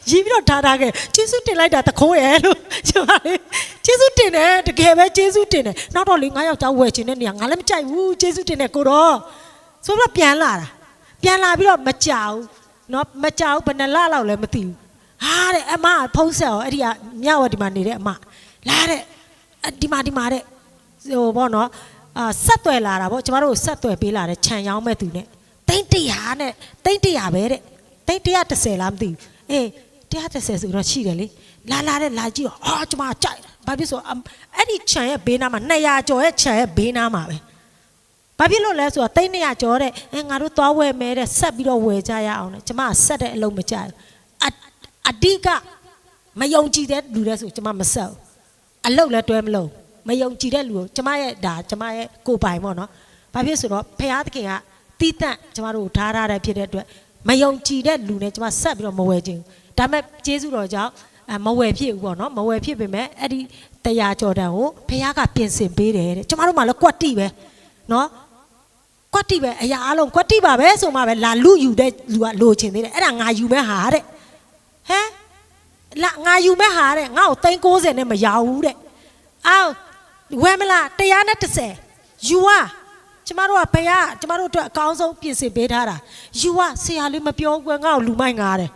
ရီးပြီးတော့ထားခဲ့ကျေးဇူးတင်လိုက်တာတခိုးရဲ့လို့ကျမလေးကျေးဇူးတင်တယ်တကယ်ပဲကျေးဇူးတင်တယ်နောက်တော့လေ9ယောက်ကျောင်းဝယ်ချင်တဲ့နေရာငါလည်းမကြိုက်ဘူးကျေးဇူးတင်တယ်ကိုတော့ဆိုတော့ပြန်လာပြီးတော့မကြောက်နော်မကြောက်ဘယ်နှလလောက်လည်းမသိဘူးဟာတဲ့အမဖုံးဆက်ရောအဲ့ဒီကမြဝတီမှာနေတဲ့အမလာတဲ့ဒီမှာတဲ့ဟိုဘောနော်ဆက်သွယ်လာတာဗောကျမတို့ဆက်သွယ်ပေးလာတဲ့ခြံရောင်းမဲ့သူနဲ့သိန်း100နဲ့သိန်း100ပဲတဲ့သိန်း130လားမသိဘူးအေး130ဆိုတော့ရှိတယ်လေလာတဲ့လာကြည့်တော့ကျမကြိုက်တာဘာဖြစ်ဆိုအဲ့ဒီခြံရဲ့ဘေးနားမှာ200ကျော်ရဲ့ခြံရဲ့ဘေးနားမှာပဲဘာဖြစ်လို့လဲဆိုတော့သိန်း200ကျော်တဲ့ငါတို့သွားဝယ်မယ်တဲ့ဆက်ပြီးတော့ဝယ်ကြရအောင်တဲ့ကျမဆက်တဲ့အလုံးမကြိုက်အဓိကမယုံကြည်တဲ့လူတွေဆိုကျမမဆက်ဘူးအလုံးလည်းတွဲမလုံးမယုံကြည်တဲ့လူကိုကျမရဲ့ကိုယ်ပိုင်ပေါ့နော်ဘာဖြစ်ဆိုတော့ဖခင်ကတီးတန့်ကျမတို့ထားတဲ့ဖြစ်တဲ့အတွက်မယုံကြည်တဲ့လူနဲ့ကျမဆက်ပြီးတော့မဝယ်ခြင်းဒါပေမဲ့ကျေးဇူးတော်ကြောင့်မဝယ်ဖြစ်ဘူးပေါ့နော်မဝယ်ဖြစ်ပေမဲ့အဲ့ဒီ100ကျော်တန်ကိုဖခင်ကပြင်ဆင်ပေးတယ်တဲ့ကျမတို့မှလည်းကွက်တိပဲနော်ကွက်တိပဲအရာအလုံးကွက်တိပါပဲဆိုမှပဲလာလူယူတဲ့လူကလိုချင်သေးတယ်အဲ့ဒါငါယူမဲ့ဟာတဲ့ဟမ်လာငါယူမဲ့ဟာတဲ့ငါ့ကို390နဲ့မရဘူးတဲ့အော်ဝယ်မလား130ယူဝါကျမတို့ကဘယ်ကကျမတို့အတွက်အကောင်းဆုံးပြင်ဆင်ပေးထားတာယူဝါဆရာလေးမပြောဘူးကွယ်ငါ့ကိုလူမိုက်ငားတယ်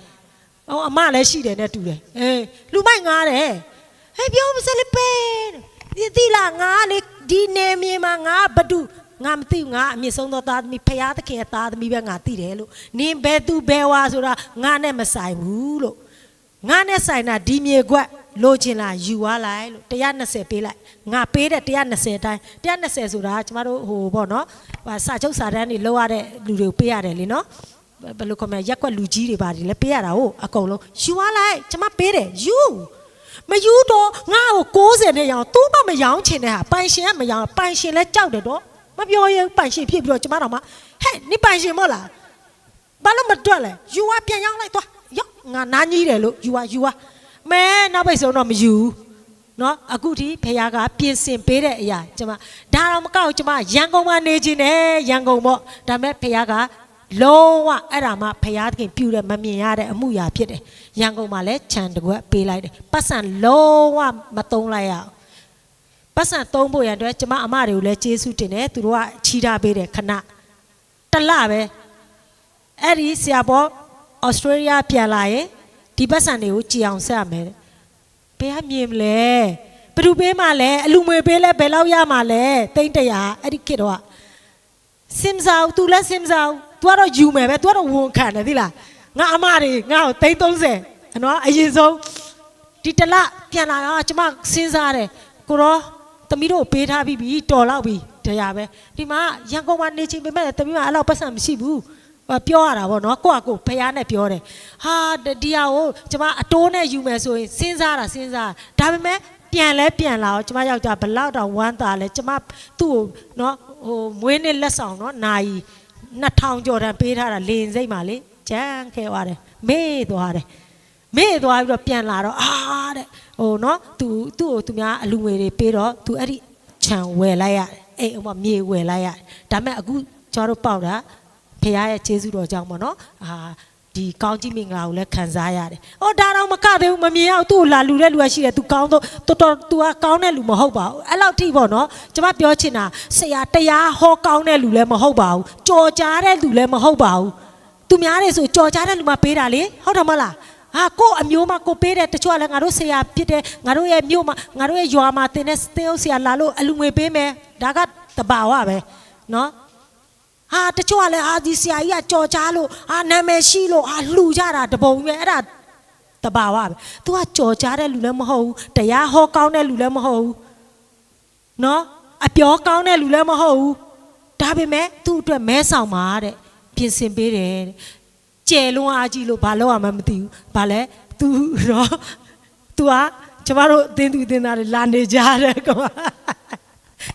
အော်အမလည်းရှိတယ်နဲ့တူတယ်အေးလူမိုက်ငားတယ်ဟဲ့ပြောမစလေးပဲဒီလားငါလေဒီနေမြေမှာငါဘဒုငါမသိဘူးငါအမြင့်ဆုံးသောသားသမီးဖယားသခင်ရဲ့သားသမီးပဲငါသိတယ်လို့နင်းဘယ်သူဘယ်ဝါဆိုတာငါနဲ့မဆိုင်ဘူးလို့ငါနဲ့ဆိုင်တာဒီမြေကွက်လိုချင်လားယူသွားလိုက်လို့120ပေးလိုက်ငါပေးတဲ့120တိုင်း120ဆိုတာကျမတို့ဟိုပေါ့နော်စာချုပ်စာတမ်းတွေလောက်ရတဲ့လူတွေကိုပေးရတယ်လေနော်ဘယ်လိုခေါ်မလဲရက်ကွက်လူကြီးတွေပါတယ်လည်းပေးရတာဟုတ်အကုန်လုံးယူသွားလိုက်ကျမပေးတယ်ယူ မယူတော့ငါ့ကို60နဲ့ရောင်းသူ့မမရောင်းချင်တဲ့ဟာပိုင်ရှင်ကမရောင်းပိုင်ရှင်လဲကြောက်တယ်တော့မပြောရင်ပိုင်ရှင်ဖြစ်ပြီးတော့ကျမတော်မှာဟဲ့နိပိုင်ရှင်မို့လားဘာလို့မတွက်လဲယူဝပြန်ရောက်လိုက်သွားရောငါနားကြီးတယ်လို့ယူဝမဲနောက်ပိတ်ဆုံးတော့မယူနော်အခုထိဖခင်ကပြင်ဆင်ပေးတဲ့အရာကျမဒါတော့မကောက်ကျမရန်ကုန်မှာနေခြင်းနဲ့ရန်ကုန်ပေါ့ဒါပေမဲ့ဖခင်ကလုံးဝအဲ့ဒါမှဖခင်တခင်ပြူတယ်မမြင်ရတဲ့အမှုရာဖြစ်တယ်ရန်ကုန်မှာလည်းခြံတကွက်ပေးလိုက်တယ်ပတ်စံလုံးဝမသုံးလိုက်ရအောင်ပတ်စံသုံးဖို့ရန်အတွက်ကျမအမတွေကိုလည်းကျေးဇူးတင်တယ်သူတို့ကချီးထားပေးတယ်ခဏတလပဲအဲ့ဒီဆရာပေါ်ဩစတြေးလျပြန်လာရင်ဒီပတ်စံတွေကိုကြည်အောင်ဆက်ရမယ်ဘယ်ကမြင်မလဲဘယ်သူပေးမှလဲအလူငွေပေးလဲဘယ်လောက်ရမှလဲတိမ့်100အဲ့ဒီခေတ်တော့စင်စာဦး तू လည်းစင်စာဦး तू ကတော့ယူမယ်ပဲ तू ကတော့ဝန်ခံတယ်သိလားငါအမတွေငါ့ကိုတိမ့်30နော်အရင်ဆုံးဒီတလပြန်လာတော့ကျမစဉ်းစားတယ်ကိုရောသမီးတို့ပေးထားပြီးပြီတော်လောက်ပြီတရားပဲဒီမှာရန်ကုန်မှာနေချင်းပေမဲ့သမီးကအဲ့လောက်ပတ်စံမရှိဘူးပြောရတာပေါ့နော်ကိုကဖះနဲ့ပြောတယ်ဟာဒီဟာကိုကျမအတိုးနဲ့ယူမယ်ဆိုရင်စဉ်းစားဒါပေမဲ့ပြန်လာတော့ကျမယောက်ျားဘလောက်တော့ဝမ်းသာလဲကျမသူ့ကိုနော်ဟိုမွေးနေ့လက်ဆောင်နော်နာယီ2000ကျော်တန်ပေးထားတာလေရင်စိတ်မှာလေကြမ်းခဲသွားတယ်မေ့သွားပြီးတော့ပြန်လာတော့တဲ့ဟိုနော်သူ့ကိုသူများအလူငွေတွေပေးတော့သူအဲ့ဒီခြံဝယ်လိုက်ရတယ်အဲ့ဥမာမြေဝယ်လိုက်ရတယ်ဒါပေမဲ့အခုကျတို့ပေါက်တာဖခင်ရဲ့ကျေးဇူးတော်ကြောင့်ပေါ့နော်ဒီကောင်းကြီးမင်္ဂလာကိုလည်းခံစားရတယ်။အော်ဒါတော့မကသေးဘူးမမြင်အောင်သူ့ကိုလာလူတဲ့လူကရှိတယ် तू ကောင်းတော့တော် तू ကကောင်းတဲ့လူမဟုတ်ပါဘူး။အဲ့လောက်ထိပေါ့နော်။ကျွန်မပြောချင်တာဆရာတရားဟောကောင်းတဲ့လူလည်းမဟုတ်ပါဘူး။ကြော်ကြားတဲ့လူလည်းမဟုတ်ပါဘူး။ तू များတယ်ဆိုကြော်ကြားတဲ့လူမှပေးတာလေဟုတ်တယ်မဟုတ်လား။ကို့အမျိုးမကိုပေးတယ်တချို့ကလည်းငါတို့ဆရာဖြစ်တယ်ငါတို့ရဲ့မြို့မှာငါတို့ရဲ့ရွာမှာတင်တဲ့သင်းအုပ်ဆရာလာလို့အလူငွေပေးမယ်ဒါကတဘာဝပဲနော်တချို့ကလည်းဒီဆရာကြီးကကြော်ကြားလို့နာမည်ရှိလို့လှူကြတာတပုံပဲအဲ့ဒါတဘာဝပဲ तू ကကြော်ကြားတဲ့လူလည်းမဟုတ်ဘူးတရားဟောကောင်းတဲ့လူလည်းမဟုတ်ဘူးနော်အပြောကောင်းတဲ့လူလည်းမဟုတ်ဘူးဒါပေမဲ့သူ့အတွက်မဲဆောင်ပါတဲ့ပြင်ဆင်ပေးတယ်ကျယ်လွန်းအားကြီးလို့ဘာလို့မှမသိဘူးဘာလဲ तू တော့ तू ကကျမတို့အသင်းသားတွေလာနေကြတယ်ကွာ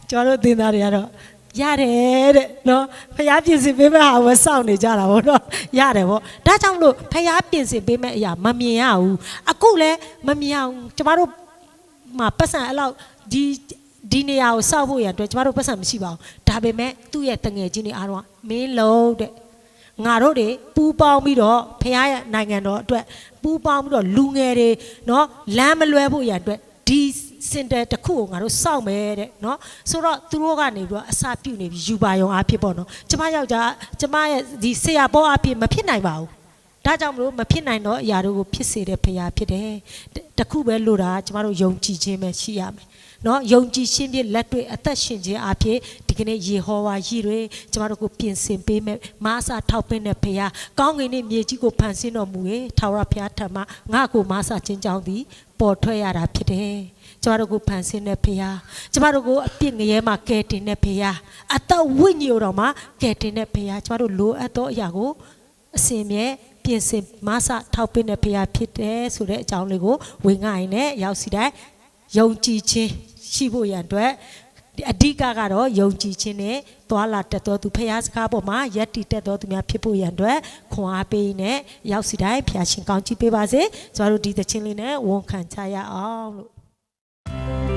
ကျမတို့အသင်းသားတွေကတော့ရတယ်တဲ့နော်ဖျားပြင်ဆင်ပေးမဲ့ဟာဝယ်စောင့်နေကြတာဗောနော်ရတယ်ဗောဒါကြောင့်လို့ဖျားပြင်ဆင်ပေးမဲ့အရာမမြင်ရဘူးအခုလည်းမမြင်အောင်ကျမတို့မှာပတ်စံအဲ့လောက်ဒီနေရာကိုစောက်ဖို့ရအတွက်ကျမတို့ပတ်စံမရှိပါဘူးဒါပေမဲ့သူ့ရဲ့တငယ်ချင်းတွေအားလုံးကမင်းလုံးတဲ့ငါတို့တွေပူပေါင်းပြီးတော့ဖျားရဲ့နိုင်ငံတော်အတွက်ပူပေါင်းပြီးတော့လူငယ်တွေနော်လမ်းမလွဲဖို့ရအတွက်ဒီစင်တယ်တစ်ခုကိုငါတို့စောင့်မယ်တဲ့နော်ဆိုတော့သူတို့ကနေပြီးတော့အစာပြုတ်နေပြီးယူပါယုံအားဖြစ်ပေါ့နော်ကျမယောက်ျားကျမရဲ့ဒီဆရာပေါ်အားဖြစ်မဖြစ်နိုင်ပါဘူးဒါကြောင့်မလို့မဖြစ်နိုင်တော့အရာတို့ကိုဖြစ်စေတဲ့ဖရာဖြစ်တယ်တခုပဲလို့တာကျမတို့ယုံကြည်ခြင်းပဲရှိရမယ်နော်ယုံကြည်ခြင်းဖြင့်လက်တွေ့အသက်ရှင်ခြင်းအားဖြင့်ဒီကနေ့ယေဟောဝါရည်တွေကျမတို့ကိုပြင်ဆင်ပေးမယ်မာစာထောက်ပင်းတဲ့ဖရာကောင်းကင်နဲ့မြေကြီးကိုဖန်ဆင်းတော်မူ၍ထာဝရဘုရားထံမှငါ့ကိုမာစာခြင်းကြောင့်သည်ပေါ်ထွက်ရတာဖြစ်တယ်ကျမတို့ကိုဖန်ဆင်းတဲ့ဖရာကျမတို့ကိုအပြစ်ငရဲမှာကယ်တင်တဲ့ဖရာအသက်ဝိညာဉ်တော်မှာကယ်တင်တဲ့ဖရာကျမတို့လိုအပ်သောအရာကိုအစဉ်မြဲပြင်ဆင်မဆထောက်ပင်းတဲ့ဖရာဖြစ်တယ်ဆိုတဲ့အကြောင်းလေးကိုဝင်ငိုင်းနဲ့ရောက်စီတိုင်းယုံကြည်ခြင်းရှိဖို့ရန်အတွက်အဓိကကတော့ယုံကြည်ခြင်းနဲ့သွာလာတတ်တော်သူဖရာစကားပေါ်မှာယက်တီတတ်တော်သူများဖြစ်ဖို့ရန်အတွက်ခွန်အားပေးနဲ့ရောက်စီတိုင်းဖရာရှင်ကောင်းချီးပေးပါစေကျမတို့ဒီသချင်းလေးနဲ့ဝန်ခံချရအောင်လို့